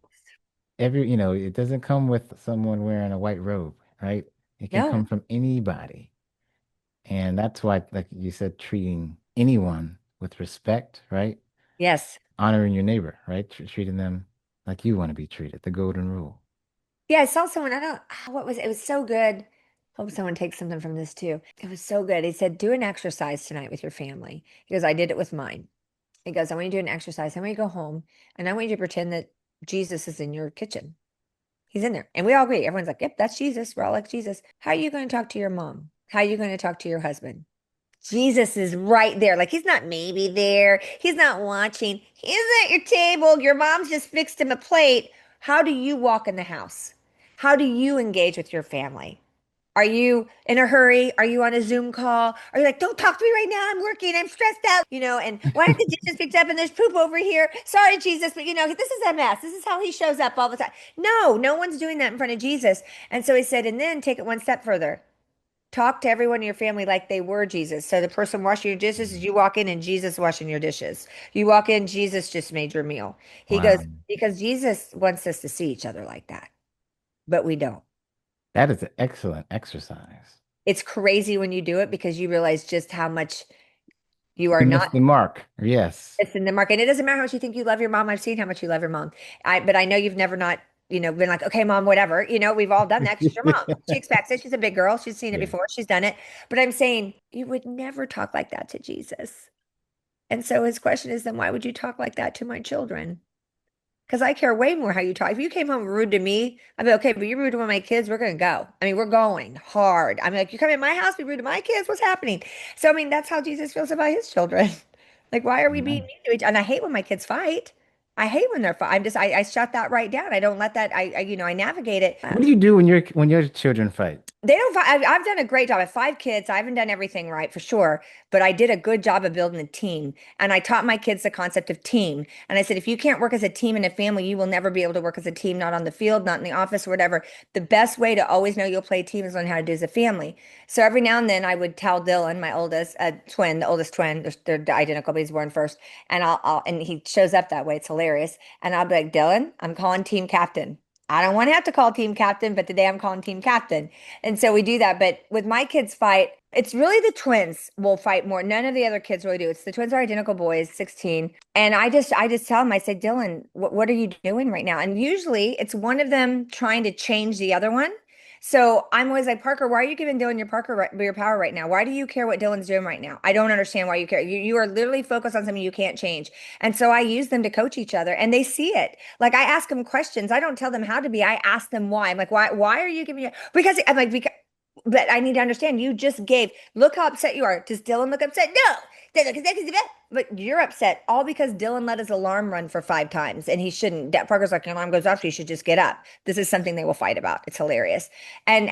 Speaker 1: it doesn't come with someone wearing a white robe, right? It can
Speaker 2: no,
Speaker 1: come from anybody. And that's why, like you said, treating anyone with respect, right?
Speaker 2: yes.
Speaker 1: Honoring your neighbor, right? Treating them like you want to be treated, the golden rule.
Speaker 2: Yeah, I saw someone, I don't, what was it? It was so good. Hope someone takes something from this too. It was so good. He said, do an exercise tonight with your family. He goes, I did it with mine. He goes, I want you to do an exercise. I want you to go home and I want you to pretend that Jesus is in your kitchen. He's in there. And we all agree. Everyone's like, yep, that's Jesus. We're all like Jesus. How are you going to talk to your mom? How are you going to talk to your husband? Jesus is right there. Like he's not maybe there. He's not watching. He's at your table. Your mom's just fixed him a plate. How do you walk in the house? How do you engage with your family? Are you in a hurry? Are you on a Zoom call? Are you like, don't talk to me right now. I'm working. I'm stressed out. And why aren't the dishes picked up and there's poop over here? Sorry, Jesus, but this is a mess. This is how he shows up all the time. No, no one's doing that in front of Jesus. And so he said, and then take it one step further. Talk to everyone in your family like they were Jesus. So the person washing your dishes is
Speaker 1: Mhm.
Speaker 2: you walk in and Jesus washing your dishes. You walk in, Jesus just made your meal. He goes,
Speaker 1: Wow.
Speaker 2: because Jesus wants us to see each other like that, but we don't.
Speaker 1: That is an excellent exercise.
Speaker 2: It's crazy when you do it because you realize just how much you are
Speaker 1: You
Speaker 2: not
Speaker 1: missed the mark. Yes.
Speaker 2: it's in the market. And it doesn't matter how much you think you love your mom. I've seen how much you love your mom. But I know you've never not, been like, okay, mom, whatever. We've all done that. She's your mom. She expects it. She's a big girl. She's seen it
Speaker 1: Yeah.
Speaker 2: before. She's done it. But I'm saying you would never talk like that to Jesus. And so his question is, then why would you talk like that to my children? Because I care way more how you talk. If you came home rude to me, I'd be okay, but you're rude to one of my kids, we're going to go. I mean, we're going hard. I'm like, you come in my house, be rude to my kids, what's happening? So, I mean, that's how Jesus feels about his children. Like, why are we being
Speaker 1: Amen.
Speaker 2: mean to each other? And I hate when my kids fight. I hate when they're fight. I shut that right down. I don't let that, I navigate it.
Speaker 1: What do you do when your children fight?
Speaker 2: They don't. I've done a great job. I have 5 kids. I haven't done everything right for sure, but I did a good job of building a team. And I taught my kids the concept of team. And I said, if you can't work as a team in a family, you will never be able to work as a team, not on the field, not in the office, or whatever. The best way to always know you'll play a team is learn how to do as a family. So every now and then, I would tell Dylan, my oldest twin, the oldest twin, they're identical, but he's born first, and and he shows up that way. It's hilarious. And I'll be like, Dylan, I'm calling team captain. I don't want to have to call team captain, but today I'm calling team captain. And so we do that. But with my kids fight, it's really the twins will fight more. None of the other kids really do. It's the twins are identical boys, 16. And I just tell them, I say, Dylan, what are you doing right now? And usually it's one of them trying to change the other one. So I'm always like, Parker, why are you giving Dylan your power right now? Why do you care what Dylan's doing right now? I don't understand why you care. You are literally focused on something you can't change. And so I use them to coach each other and they see it. Like I ask them questions. I don't tell them how to be. I ask them why. I'm like, why are you giving me because I'm like, because but I need to understand you just gave, look how upset you are. Does Dylan look upset? No. But you're upset all because Dylan let his alarm run for 5 times and he shouldn't. Parker's like, your alarm goes off, you should just get up. This is something they will fight about. It's hilarious. And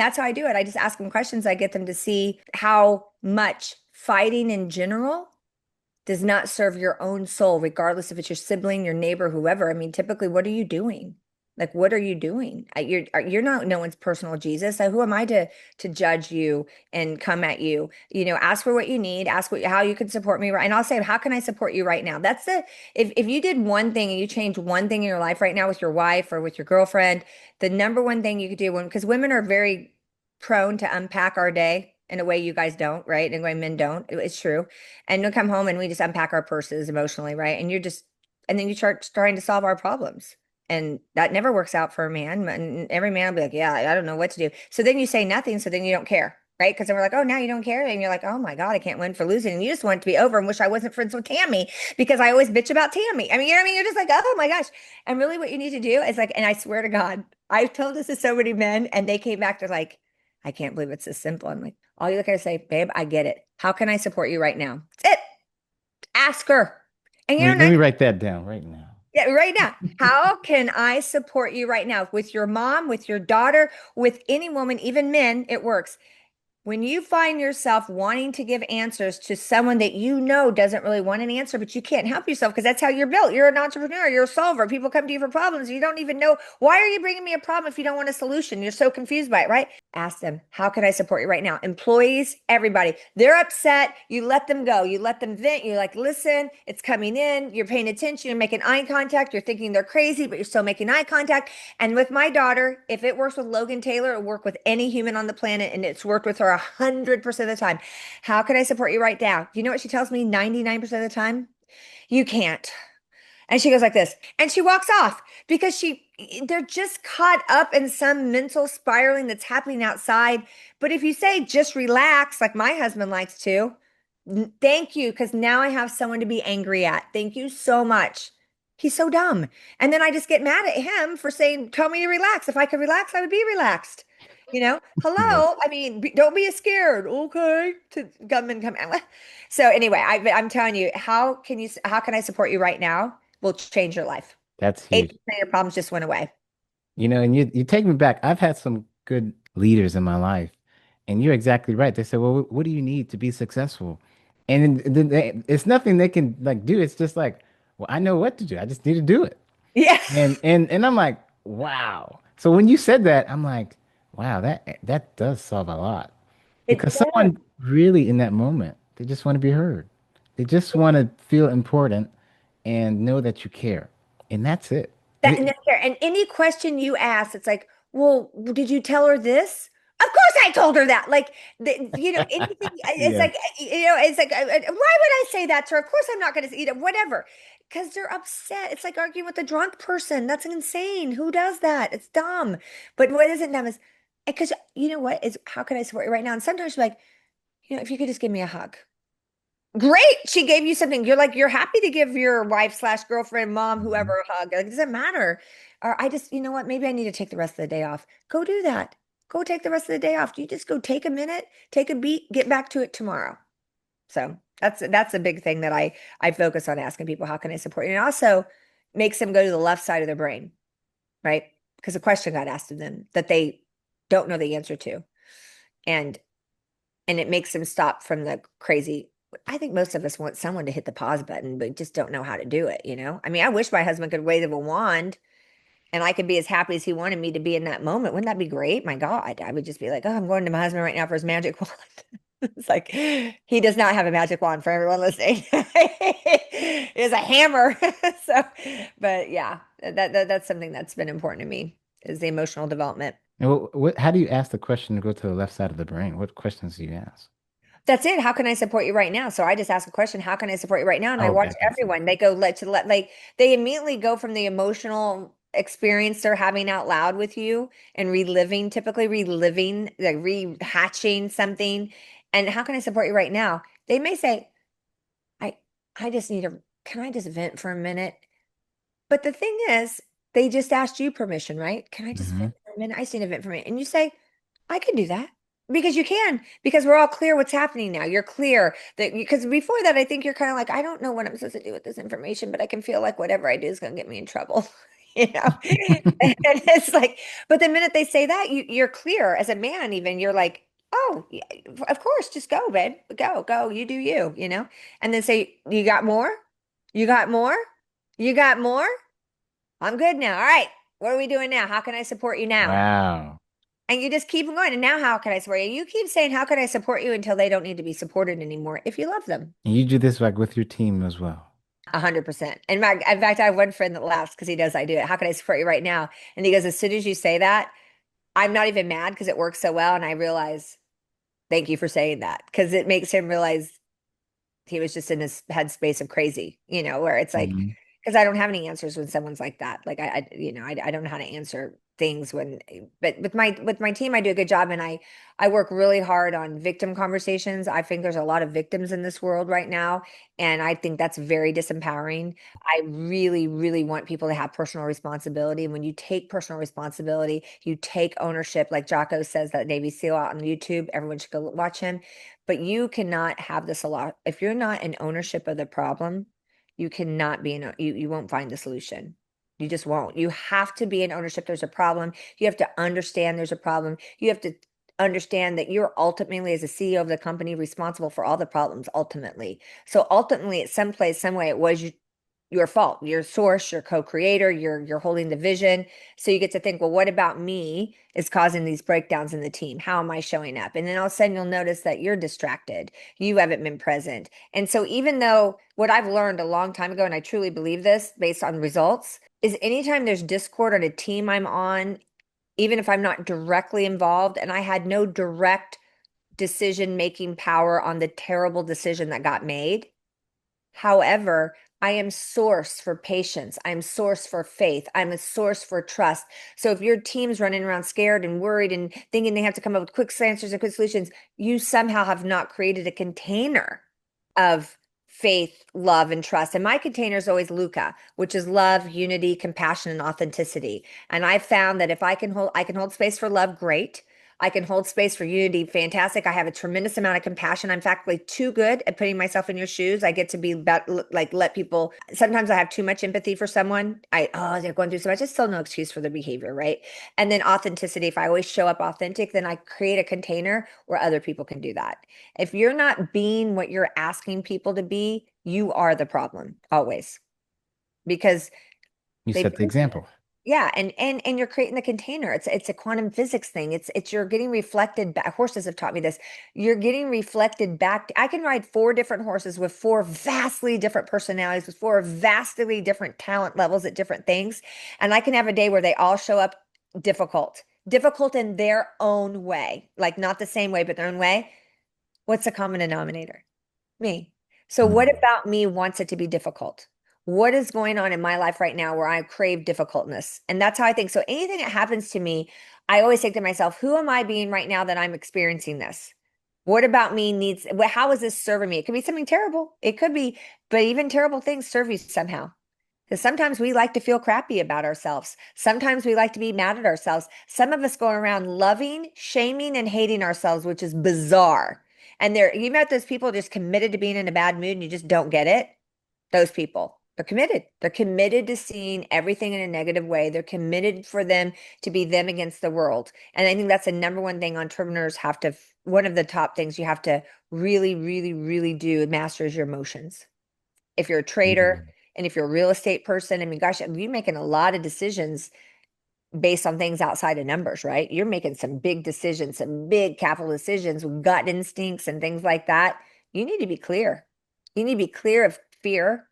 Speaker 2: that's how I do it. I just ask them questions. I get them to see how much fighting in general does not serve your own soul, regardless if it's your sibling, your neighbor, whoever. I mean, typically, what are you doing? Like, what are you doing? You're not no one's personal Jesus. So who am I to judge you and come at you? You know, ask for what you need, ask what how you can support me right. And I'll say, how can I support you right now? That's the if you did one thing and you changed one thing in your life right now with your wife or with your girlfriend, the number one thing you could do when because women are very prone to unpack our day in a way you guys don't, right? In a way men don't. It's true. And you'll come home and we just unpack our purses emotionally, right? And you're just and then you start trying to solve our problems. And that never works out for a man. And every man will be like, yeah, I don't know what to do. So then you say nothing. So then you don't care, right? Because then we're like, oh, now you don't care. And you're like, oh my God, I can't win for losing. And you just want it to be over and wish I wasn't friends with Tammy because I always bitch about Tammy. I mean, you know what I mean? You're just like, oh my gosh. And really what you need to do is like, and I swear to God, I've told this to so many men and they came back, they're like, I can't believe it's this simple. I'm like, all you look at her say, babe, I get it. How can I support you right now? That's it. Ask her. And you
Speaker 1: Let
Speaker 2: know,
Speaker 1: me write that down right now.
Speaker 2: yeah, right now. How can I support you right now with your mom, with your daughter, with any woman, even men? It works. When you find yourself wanting to give answers to someone that you know doesn't really want an answer, but you can't help yourself because that's how you're built. You're an entrepreneur, you're a solver. People come to you for problems. You don't even know why are you bringing me a problem if you don't want a solution? You're so confused by it, right? Ask them, how can I support you right now? Employees, everybody, they're upset. You let them go. You let them vent. You're like, listen, it's coming in. You're paying attention. You're making eye contact. You're thinking they're crazy, but you're still making eye contact. And with my daughter, if it works with Logan Taylor, it'll work with any human on the planet. And it's worked with her 100% of the time. How can I support you right now? You know what she tells me 99% of the time? You can't. And she goes like this, and she walks off because they're just caught up in some mental spiraling that's happening outside. But if you say just relax, like my husband likes to, thank you, because now I have someone to be angry at. Thank you so much. He's so dumb. And then I just get mad at him for saying, tell me to relax. If I could relax, I would be relaxed. You know,
Speaker 1: Yeah.
Speaker 2: hello. I mean, don't be scared. Okay. To come and come. So anyway, I'm telling you, how can I support you right now? Will change your life.
Speaker 1: That's huge.
Speaker 2: 80% of your problems just went away.
Speaker 1: You know, and you take me back. I've had some good leaders in my life, and you're exactly right. They said, "Well, what do you need to be successful?" And then it's nothing they can like do. It's just like, well, I know what to do. I just need to do it.
Speaker 2: Yeah,
Speaker 1: And I'm like, wow. So when you said that, I'm like, wow, that does solve a lot.
Speaker 2: it
Speaker 1: Because
Speaker 2: does.
Speaker 1: someone really in that moment, they just want to be heard. They just want to feel important and know that you care. And that's it.
Speaker 2: That and that's fair. And any question you ask, it's like, well, did you tell her this? Of course I told her that. Like, anything, it's
Speaker 1: Yeah.
Speaker 2: like, it's like, why would I say that to her? Of course I'm not going to say, whatever. Because they're upset. It's like arguing with a drunk person. That's insane. Who does that? It's dumb. But what isn't dumb is, because you know what is, how can I support you right now? And sometimes you're like, if you could just give me a hug. Great. She gave you something. You're like, you're happy to give your wife slash girlfriend, mom,
Speaker 1: Mhm.
Speaker 2: whoever a hug. Like, it doesn't matter. Or I just, you know what? Maybe I need to take the rest of the day off. Go do that. Go take the rest of the day off. You just go take a minute, take a beat, get back to it tomorrow. So that's a big thing that I focus on asking people, how can I support you? And it also makes them go to the left side of their brain, right? Because a question got asked of them that they don't know the answer to. And it makes them stop from the crazy. I think most of us want someone to hit the pause button, but just don't know how to do it, you know? I mean, I wish my husband could wave a wand and I could be as happy as he wanted me to be in that moment. Wouldn't that be great? My God, I would just be like, oh, I'm going to my husband right now for his magic wand. It's like he does not have a magic wand for everyone listening. It is a hammer. So, but yeah, that's something that's been important to me is the emotional development.
Speaker 1: And how do you ask the question to go to the left side of the brain? What questions do you ask?
Speaker 2: That's it. How can I support you right now? So I just ask a question, how can I support you right now? And I
Speaker 1: Oh,
Speaker 2: watch
Speaker 1: back and forth.
Speaker 2: everyone. They go like they immediately go from the emotional experience they're having out loud with you and typically reliving, like rehatching something. And how can I support you right now? They may say, I I just need a can I just vent for a minute? But the thing is, they just asked you permission, right? Can I just vent
Speaker 1: Hmm.
Speaker 2: for a minute? I just need to vent for a minute. And you say, I can do that because you can, because we're all clear what's happening now. You're clear that because before that, I think you're kind of like, I don't know what I'm supposed to do with this information, but I can feel like whatever I do is going to get me in trouble, you know? And it's like, but the minute they say that, you're clear as a man, even you're like, oh, yeah, of course, just go, babe. Go, you do you, you know? And then say, you got more? You got more? You got more? I'm good now. All right. What are we doing now? How can I support you now?
Speaker 1: Wow.
Speaker 2: And you just keep going. And now, how can I support you? You keep saying, how can I support you until they don't need to be supported anymore if you love them.
Speaker 1: And you do this like with your team as well.
Speaker 2: 100%. In fact, I have one friend that laughs because he knows I do it. How can I support you right now? And he goes, as soon as you say that, I'm not even mad because it works so well. And I realize, thank you for saying that because it makes him realize he was just in his headspace of crazy, where it's like,
Speaker 1: Mhm.
Speaker 2: because I don't have any answers when someone's like that. Like I don't know how to answer things but with my team, I do a good job, and I work really hard on victim conversations. I think there's a lot of victims in this world right now, and I think that's very disempowering. I really, really want people to have personal responsibility. And when you take personal responsibility, you take ownership, like Jocko says, that Navy SEAL out on YouTube. Everyone should go watch him. But you cannot have this a lot. If you're not in ownership of the problem, you cannot be you won't find the solution. You just won't. You have to be in ownership. There's a problem. You have to understand there's a problem. You have to understand that you're ultimately, as a CEO of the company, responsible for all the problems ultimately. So ultimately, at some place, some way, it was your fault. Your source, your co-creator, you're holding the vision. So you get to think, well, what about me is causing these breakdowns in the team? How am I showing up? And then all of a sudden you'll notice that you're distracted. You haven't been present. And so even though what I've learned a long time ago, and I truly believe this based on results, is anytime there's discord on a team I'm on, even if I'm not directly involved and I had no direct decision making power on the terrible decision that got made. However, I am source for patience. I'm source for faith. I'm a source for trust. So if your team's running around scared and worried and thinking they have to come up with quick answers and quick solutions, you somehow have not created a container of faith, love, and trust. And my container is always Luca, which is love, unity, compassion, and authenticity. And I found that if I can hold space for love, great. I can hold space for unity. Fantastic. I have a tremendous amount of compassion. I'm factually too good at putting myself in your shoes. I get to be about, like, let people. Sometimes I have too much empathy for someone. They're going through so much. It's still no excuse for their behavior, right? And then authenticity. If I always show up authentic, then I create a container where other people can do that. If you're not being what you're asking people to be, you are the problem always because
Speaker 1: You
Speaker 2: they've
Speaker 1: set the
Speaker 2: been.
Speaker 1: example.
Speaker 2: Yeah, and you're creating the container. It's a quantum physics thing. It's you're getting reflected back. Horses have taught me this. You're getting reflected back. I can ride four different horses with four vastly different personalities, with four vastly different talent levels at different things, and I can have a day where they all show up difficult, difficult in their own way, like not the same way, but their own way. What's the common denominator? Me. So what
Speaker 1: Mm.
Speaker 2: about me wants it to be difficult? What is going on in my life right now where I crave difficultness? And that's how I think. So anything that happens to me, I always think to myself, who am I being right now that I'm experiencing this? What about me needs, how is this serving me? It could be something terrible. It could be, but even terrible things serve you somehow. Because sometimes we like to feel crappy about ourselves. Sometimes we like to be mad at ourselves. Some of us go around loving, shaming, and hating ourselves, which is bizarre. And you met those people just committed to being in a bad mood and you just don't get it. Those people, they're committed. They're committed to seeing everything in a negative way. They're committed for them to be them against the world. And I think that's the number one thing entrepreneurs have to, one of the top things you have to really, really, really do master is your emotions. If you're a trader
Speaker 1: Mm.
Speaker 2: and if you're a real estate person, I mean, gosh, you're making a lot of decisions based on things outside of numbers, right? You're making some big decisions, some big capital decisions with gut instincts and things like that. You need to be clear. You need to be clear of fear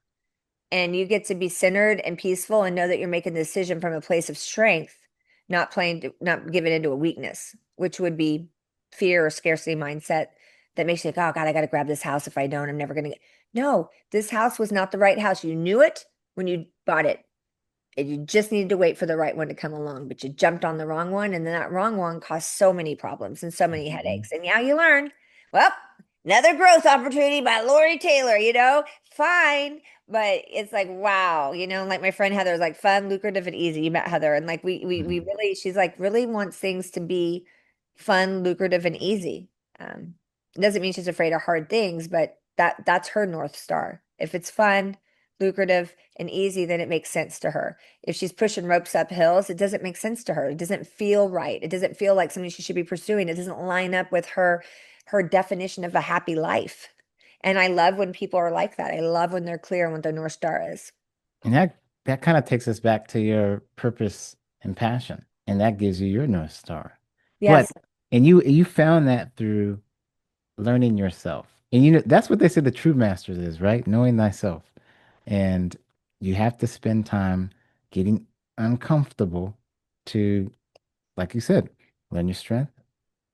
Speaker 2: and you get to be centered and peaceful and know that you're making the decision from a place of strength, not giving into a weakness, which would be fear or scarcity mindset that makes you think, oh God, I got to grab this house. If I don't, I'm never going to get. No, this house was not the right house. You knew it when you bought it. And you just needed to wait for the right one to come along, but you jumped on the wrong one, and then that wrong one caused so many problems and so many
Speaker 1: Mhm.
Speaker 2: headaches. And now you learn, well, another growth opportunity by Lori Taylor, fine. But it's like, wow, like my friend Heather is like fun, lucrative, and easy. You met Heather, and like we
Speaker 1: Mhm.
Speaker 2: really, she's like really wants things to be fun, lucrative, and easy. It doesn't mean she's afraid of hard things, but that's her North Star. If it's fun, lucrative, and easy, then it makes sense to her. If she's pushing ropes up hills, it doesn't make sense to her. It doesn't feel right. It doesn't feel like something she should be pursuing. It doesn't line up with her definition of a happy life. And I love when people are like that. I love when they're clear on what their North Star is.
Speaker 1: And that kind of takes us back to your purpose and passion, and that gives you your North Star. But
Speaker 2: Yes.
Speaker 1: and you found that through learning yourself. And that's what they say the true masters is, right? Knowing thyself. And you have to spend time getting uncomfortable to, like you said, learn your strength,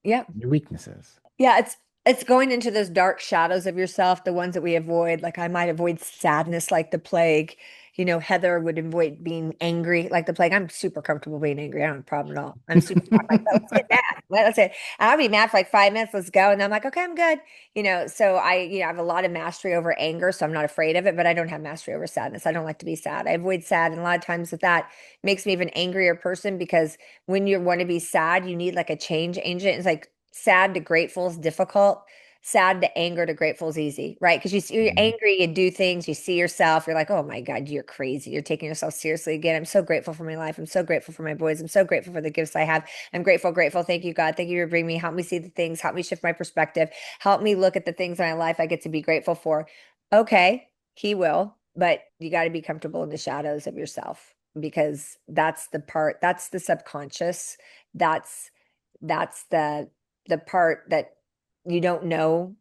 Speaker 2: Yep.
Speaker 1: your weaknesses.
Speaker 2: Yeah, it's going into those dark shadows of yourself, the ones that we avoid. Like I might avoid sadness like the plague. You know, Heather would avoid being angry like the plague. I'm super comfortable being angry. I don't have a problem at all. I'm like, let's get mad. Let's say I'll be mad for like 5 minutes. Let's go. And I'm like, okay, I'm good. You know, so I have a lot of mastery over anger, so I'm not afraid of it, but I don't have mastery over sadness. I don't like to be sad. I avoid sad. And a lot of times with that makes me even angrier person because when you want to be sad, you need like a change agent. It's like sad to grateful is difficult. Sad to anger to grateful is easy, right? Because you're
Speaker 1: Mhm.
Speaker 2: angry, you do things, you see yourself, you're like, oh my God, you're crazy. You're taking yourself seriously again. I'm so grateful for my life. I'm so grateful for my boys. I'm so grateful for the gifts I have. I'm grateful, grateful. Thank you, God. Thank you for bringing me. Help me see the things. Help me shift my perspective. Help me look at the things in my life I get to be grateful for. Okay, He will, but you got to be comfortable in the shadows of yourself because that's the part, that's the subconscious. That's that's the part that you don't know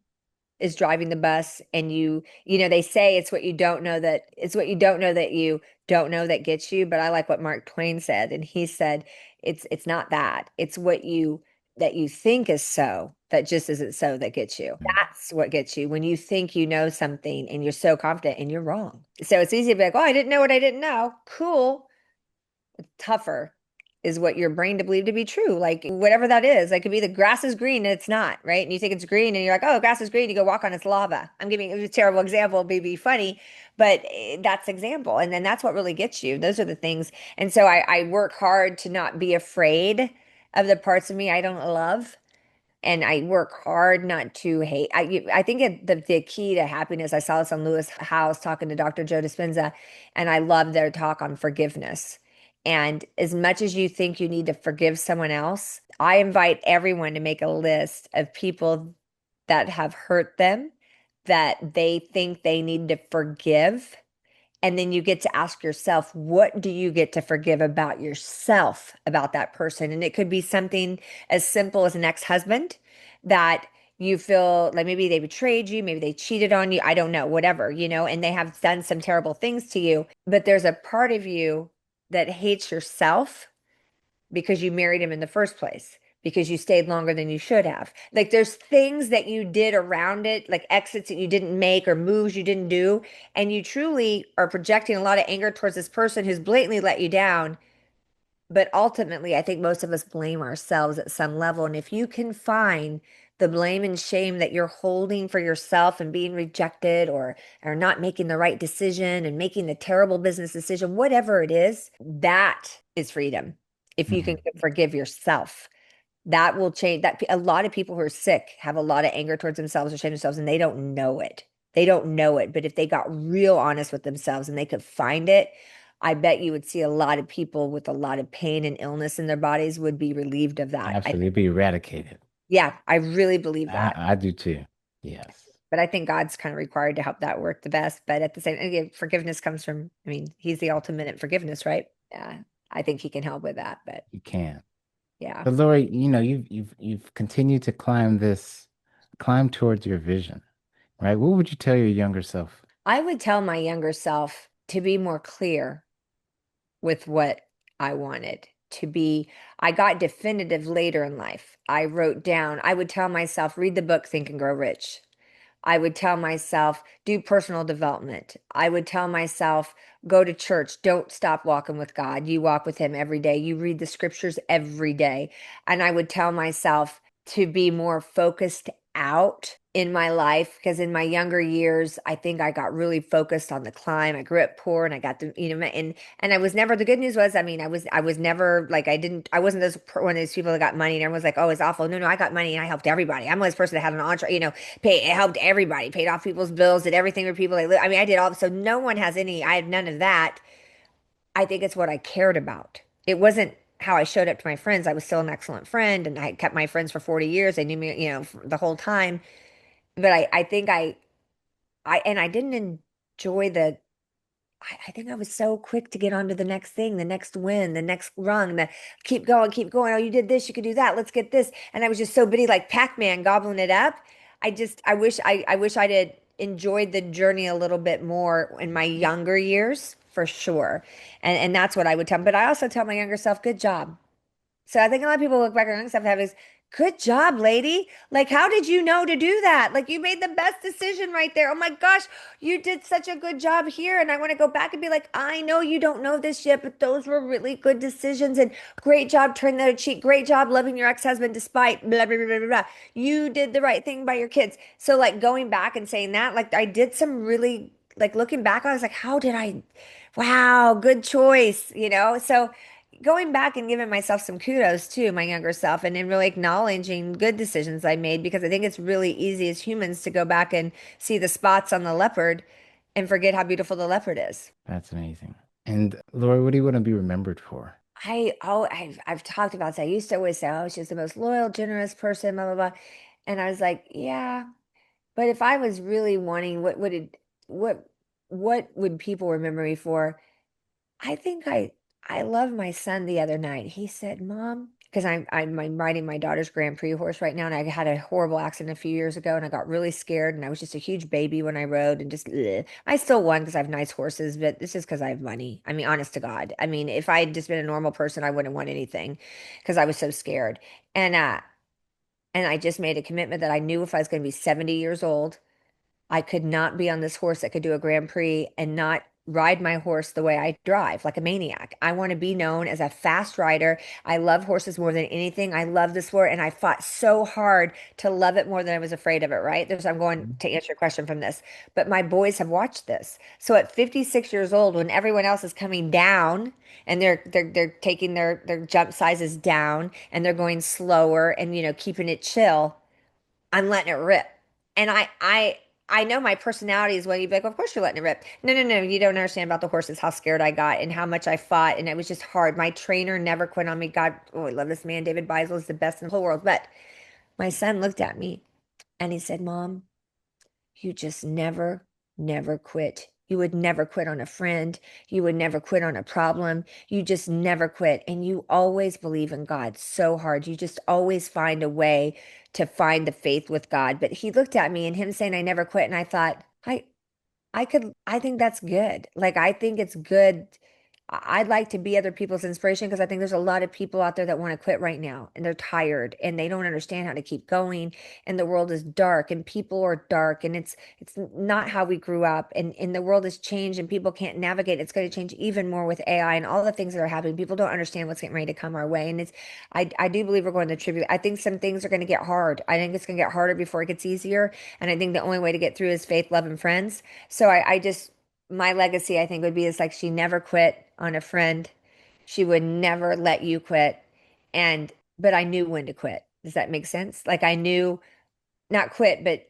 Speaker 2: is driving the bus and they say it's what you don't know that it's what you don't know that you don't know that gets you, but I like what Mark Twain said, and he said it's not that, it's what you that you think is so that just isn't so that gets you. That's what gets you when you think you know something and you're so confident and you're wrong. So it's easy to be like, oh, I didn't know what I didn't know. Cool. Tougher is what your brain to believe to be true. Like whatever that is, like could be the grass is green and it's not, right? And you think it's green and you're like, oh, grass is green. You go walk on it's lava. I'm giving a terrible example, maybe funny, but that's example. And then that's what really gets you. Those are the things. And so I work hard to not be afraid of the parts of me I don't love. And I work hard not to hate. I think the key to happiness, I saw this on Lewis House talking to Dr. Joe Dispenza, and I love their talk on forgiveness. And as much as you think you need to forgive someone else, I invite everyone to make a list of people that have hurt them, that they think they need to forgive. And then you get to ask yourself, what do you get to forgive about yourself, about that person? And it could be something as simple as an ex-husband that you feel like maybe they betrayed you, maybe they cheated on you, I don't know, whatever, and they have done some terrible things to you. But there's a part of you that hates yourself because you married him in the first place, because you stayed longer than you should have. Like there's things that you did around it, like exits that you didn't make or moves you didn't do. And you truly are projecting a lot of anger towards this person who's blatantly let you down. But ultimately, I think most of us blame ourselves at some level. And if you can find the blame and shame that you're holding for yourself and being rejected or not making the right decision and making the terrible business decision, whatever it is, that is freedom. If you can
Speaker 1: Mhm.
Speaker 2: forgive yourself, that will change that. A lot of people who are sick have a lot of anger towards themselves or shame themselves and they don't know it. They don't know it. But if they got real honest with themselves and they could find it, I bet you would see a lot of people with a lot of pain and illness in their bodies would be relieved of that.
Speaker 1: Absolutely be eradicated.
Speaker 2: Yeah, I really believe that.
Speaker 1: I do too. Yes.
Speaker 2: But I think God's kind of required to help that work the best. But at the same, again, forgiveness comes from, He's the ultimate in forgiveness, right? Yeah, I think He can help with that. But
Speaker 1: You can.
Speaker 2: yeah,
Speaker 1: But Lori, you've continued to climb towards your vision, right? What would you tell your younger self?
Speaker 2: I would tell my younger self to be more clear with what I wanted to be. I got definitive later in life. I wrote down, I would tell myself, read the book, Think and Grow Rich. I would tell myself, do personal development. I would tell myself, go to church. Don't stop walking with God. You walk with Him every day. You read the scriptures every day. And I would tell myself to be more focused out in my life because in my younger years, I think I got really focused on the climb. I grew up poor and I got the, and I was never, the good news was, I was never like, I wasn't one of those people that got money and everyone's like, oh, it's awful. No, no, I got money and I helped everybody. I'm this person that had an entre, it helped everybody, paid off people's bills, did everything for people they live. I did all, so no one has any, I had none of that. I think it's what I cared about. It wasn't how I showed up to my friends. I was still an excellent friend and I kept my friends for 40 years. They knew me, the whole time. But I think and I didn't enjoy the I think I was so quick to get on to the next thing, the next win, the next rung, the keep going, keep going. Oh, you did this, you could do that. Let's get this. And I was just so bitty, like Pac-Man gobbling it up. I wish I'd had enjoyed the journey a little bit more in my younger years, for sure. And that's what I would tell. But I also tell my younger self, good job. So I think a lot of people look back on stuff and have is, good job, lady. Like, how did you know to do that? Like, you made the best decision right there. Oh my gosh, you did such a good job here. And I want to go back and be like, I know you don't know this yet, but those were really good decisions. And great job turning the other cheek. Great job loving your ex-husband despite blah, blah, blah, blah, blah. You did the right thing by your kids. So, like, going back and saying that, like, I did some really, like, looking back, I was like, how did I, wow, good choice, you know? So, going back and giving myself some kudos too, my younger self, and then really acknowledging good decisions I made because I think it's really easy as humans to go back and see the spots on the leopard and forget how beautiful the leopard is.
Speaker 1: That's amazing. And Lori, what do you want to be remembered for?
Speaker 2: I've talked about this. I used to always say, oh, she's the most loyal, generous person, blah, blah, blah. And I was like, yeah, but if I was really wanting, what, what would people remember me for? I think I love my son the other night. He said, "Mom," because I'm riding my daughter's Grand Prix horse right now, and I had a horrible accident a few years ago, and I got really scared, and I was just a huge baby when I rode, and just ugh. I still won because I have nice horses, but it's just because I have money. I mean, honest to God. I mean, if I had just been a normal person, I wouldn't want anything because I was so scared. And and I just made a commitment that I knew if I was going to be 70 years old. I could not be on this horse that could do a Grand Prix and not ride my horse the way I drive, like a maniac. I want to be known as a fast rider. I love horses more than anything. I love the sport, and I fought so hard to love it more than I was afraid of it, right? I'm going to answer your question from this. But my boys have watched this. So at 56 years old, when everyone else is coming down and they're taking their jump sizes down and they're going slower and keeping it chill, I'm letting it rip. And I know my personality is well, you'd be like, of course you're letting it rip. No, no, no, you don't understand about the horses, how scared I got and how much I fought. And it was just hard. My trainer never quit on me. God, oh, I love this man. David Beisel is the best in the whole world. But my son looked at me and he said, Mom, you just never quit. You would never quit on a friend. You would never quit on a problem. You just never quit. And you always believe in God so hard. You just always find a way to find the faith with God. But he looked at me and him saying, I never quit. And I thought, I think that's good. Like, I think it's good. I'd like to be other people's inspiration because I think there's a lot of people out there that want to quit right now and they're tired and they don't understand how to keep going and the world is dark and people are dark and it's not how we grew up and the world has changed and people can't navigate. It's going to change even more with AI and all the things that are happening. People don't understand what's getting ready to come our way. And I do believe we're going to tribute. I think some things are going to get hard. I think it's going to get harder before it gets easier. And I think the only way to get through is faith, love, and friends. So I just my legacy, I think, would be is like she never quit on a friend. She would never let you quit. And, but I knew when to quit. Does that make sense? Like I knew not quit, but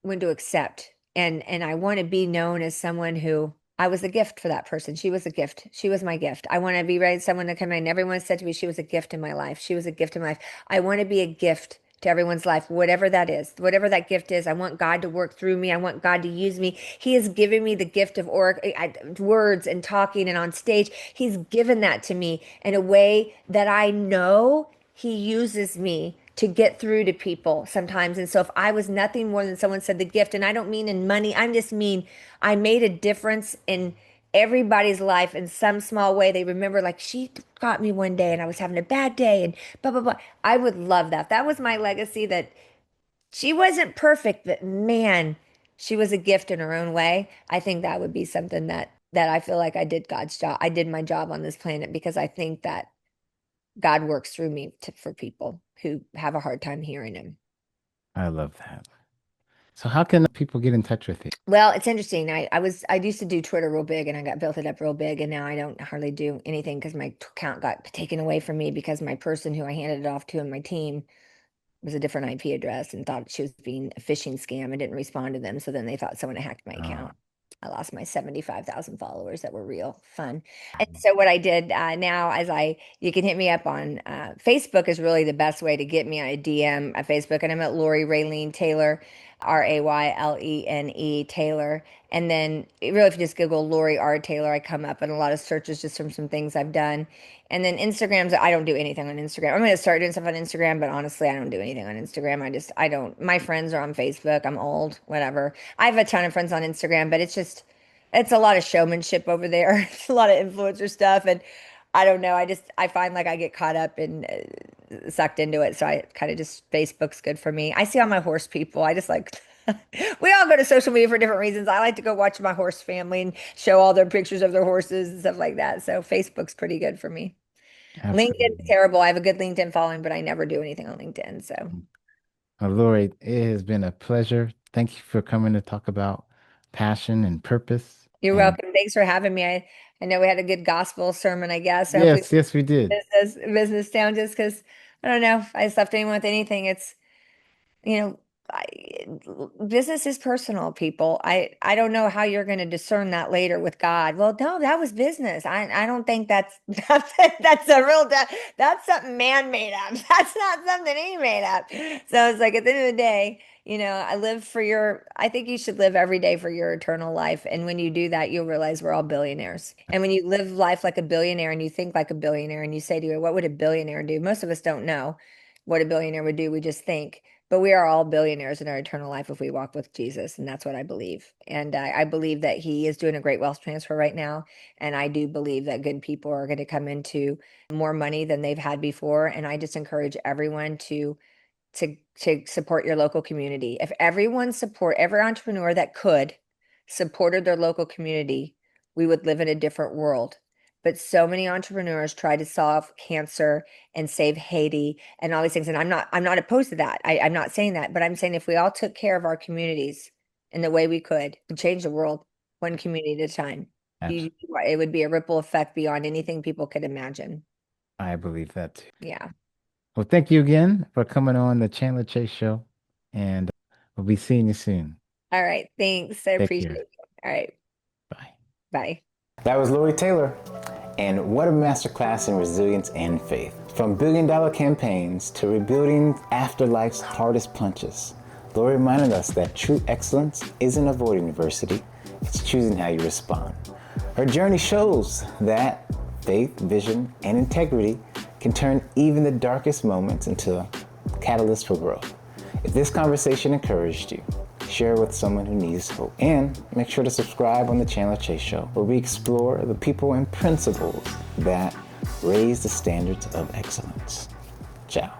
Speaker 2: when to accept. And I want to be known as someone who I was a gift for that person. She was a gift. She was my gift. I want to be right. Someone to come in. Everyone said to me, she was a gift in my life. She was a gift in my life. I want to be a gift to everyone's life, whatever that is, whatever that gift is. I want God to work through me. I want God to use me. He has given me the gift of words and talking and on stage. He's given that to me in a way that I know He uses me to get through to people sometimes. And so if I was nothing more than someone said the gift, and I don't mean in money, I just mean I made a difference in everybody's life in some small way. They remember like she got me one day and I was having a bad day and blah blah blah. I would love that. That was my legacy, that she wasn't perfect, but man, she was a gift in her own way. I think that would be something that I feel like I did God's job. I did my job on this planet because I think that God works through me for people who have a hard time hearing him.
Speaker 1: I love that. So how can people get in touch with you?
Speaker 2: Well, it's interesting. I used to do Twitter real big and I got built it up real big and now I don't hardly do anything because my account got taken away from me because my person who I handed it off to in my team was a different IP address and thought she was being a phishing scam and didn't respond to them. So then they thought someone had hacked my
Speaker 1: Oh,
Speaker 2: account. I lost my 75,000 followers that were real fun. And so what I did now, you can hit me up on Facebook is really the best way to get me on a DM at Facebook. And I'm at Lori Raylene Taylor, Raylene Taylor. And then really, if you just Google Lori R. Taylor, I come up in a lot of searches just from some things I've done. And then Instagram's, I don't do anything on Instagram. I'm going to start doing stuff on Instagram, but honestly, I don't do anything on Instagram. I don't, my friends are on Facebook. I'm old, whatever. I have a ton of friends on Instagram, but it's a lot of showmanship over there. It's a lot of influencer stuff. And I don't know. I find like I get caught up and sucked into it. So I kind of just, Facebook's good for me. I see all my horse people. I just like, we all go to social media for different reasons. I like to go watch my horse family and show all their pictures of their horses and stuff like that. So Facebook's pretty good for me. LinkedIn is
Speaker 1: Absolutely.
Speaker 2: terrible. I have a good LinkedIn following, but I never do anything on LinkedIn. So
Speaker 1: Well, Lori, it has been a pleasure. Thank you for coming to talk about passion and purpose.
Speaker 2: you're
Speaker 1: And
Speaker 2: welcome. Thanks for having me. I know we had a good gospel sermon, I guess. So hopefully
Speaker 1: yes, yes, we did.
Speaker 2: business down just because I don't know. If I just left anyone with anything. It's you know, I, business is personal, people. I don't know how you're going to discern that later with God. Well, no, that was business. I don't think that's a real that's something man made up. That's not something he made up. So it's like at the end of the day, I think you should live every day for your eternal life. And when you do that, you'll realize we're all billionaires. And when you live life like a billionaire and you think like a billionaire and you say to you, what would a billionaire do? Most of us don't know what a billionaire would do. We just think. But we are all billionaires in our eternal life if we walk with Jesus. And that's what I believe. And I believe that he is doing a great wealth transfer right now. And I do believe that good people are going to come into more money than they've had before. And I just encourage everyone to support your local community. If every entrepreneur that could supported their local community, we would live in a different world. But so many entrepreneurs try to solve cancer and save Haiti and all these things. And I'm not opposed to that. I'm not saying that, but I'm saying if we all took care of our communities in the way we could change the world one community at a time, you,
Speaker 1: Absolutely.
Speaker 2: it would be a ripple effect beyond anything people could imagine.
Speaker 1: I believe that too.
Speaker 2: Yeah.
Speaker 1: Well, thank you again for coming on the Chandler Chase Show, and we'll be seeing you soon.
Speaker 2: All right. Thanks. I
Speaker 1: Take
Speaker 2: appreciate
Speaker 1: care.
Speaker 2: it. All right.
Speaker 1: Bye.
Speaker 2: Bye.
Speaker 1: That was Lori Taylor. And what a masterclass in resilience and faith. From billion-dollar campaigns to rebuilding after life's hardest punches, Lori reminded us that true excellence isn't avoiding adversity, it's choosing how you respond. Her journey shows that faith, vision, and integrity can turn even the darkest moments into a catalyst for growth. If this conversation encouraged you, share with someone who needs hope. And make sure to subscribe on the Chandler Chase Show, where we explore the people and principles that raise the standards of excellence. Ciao.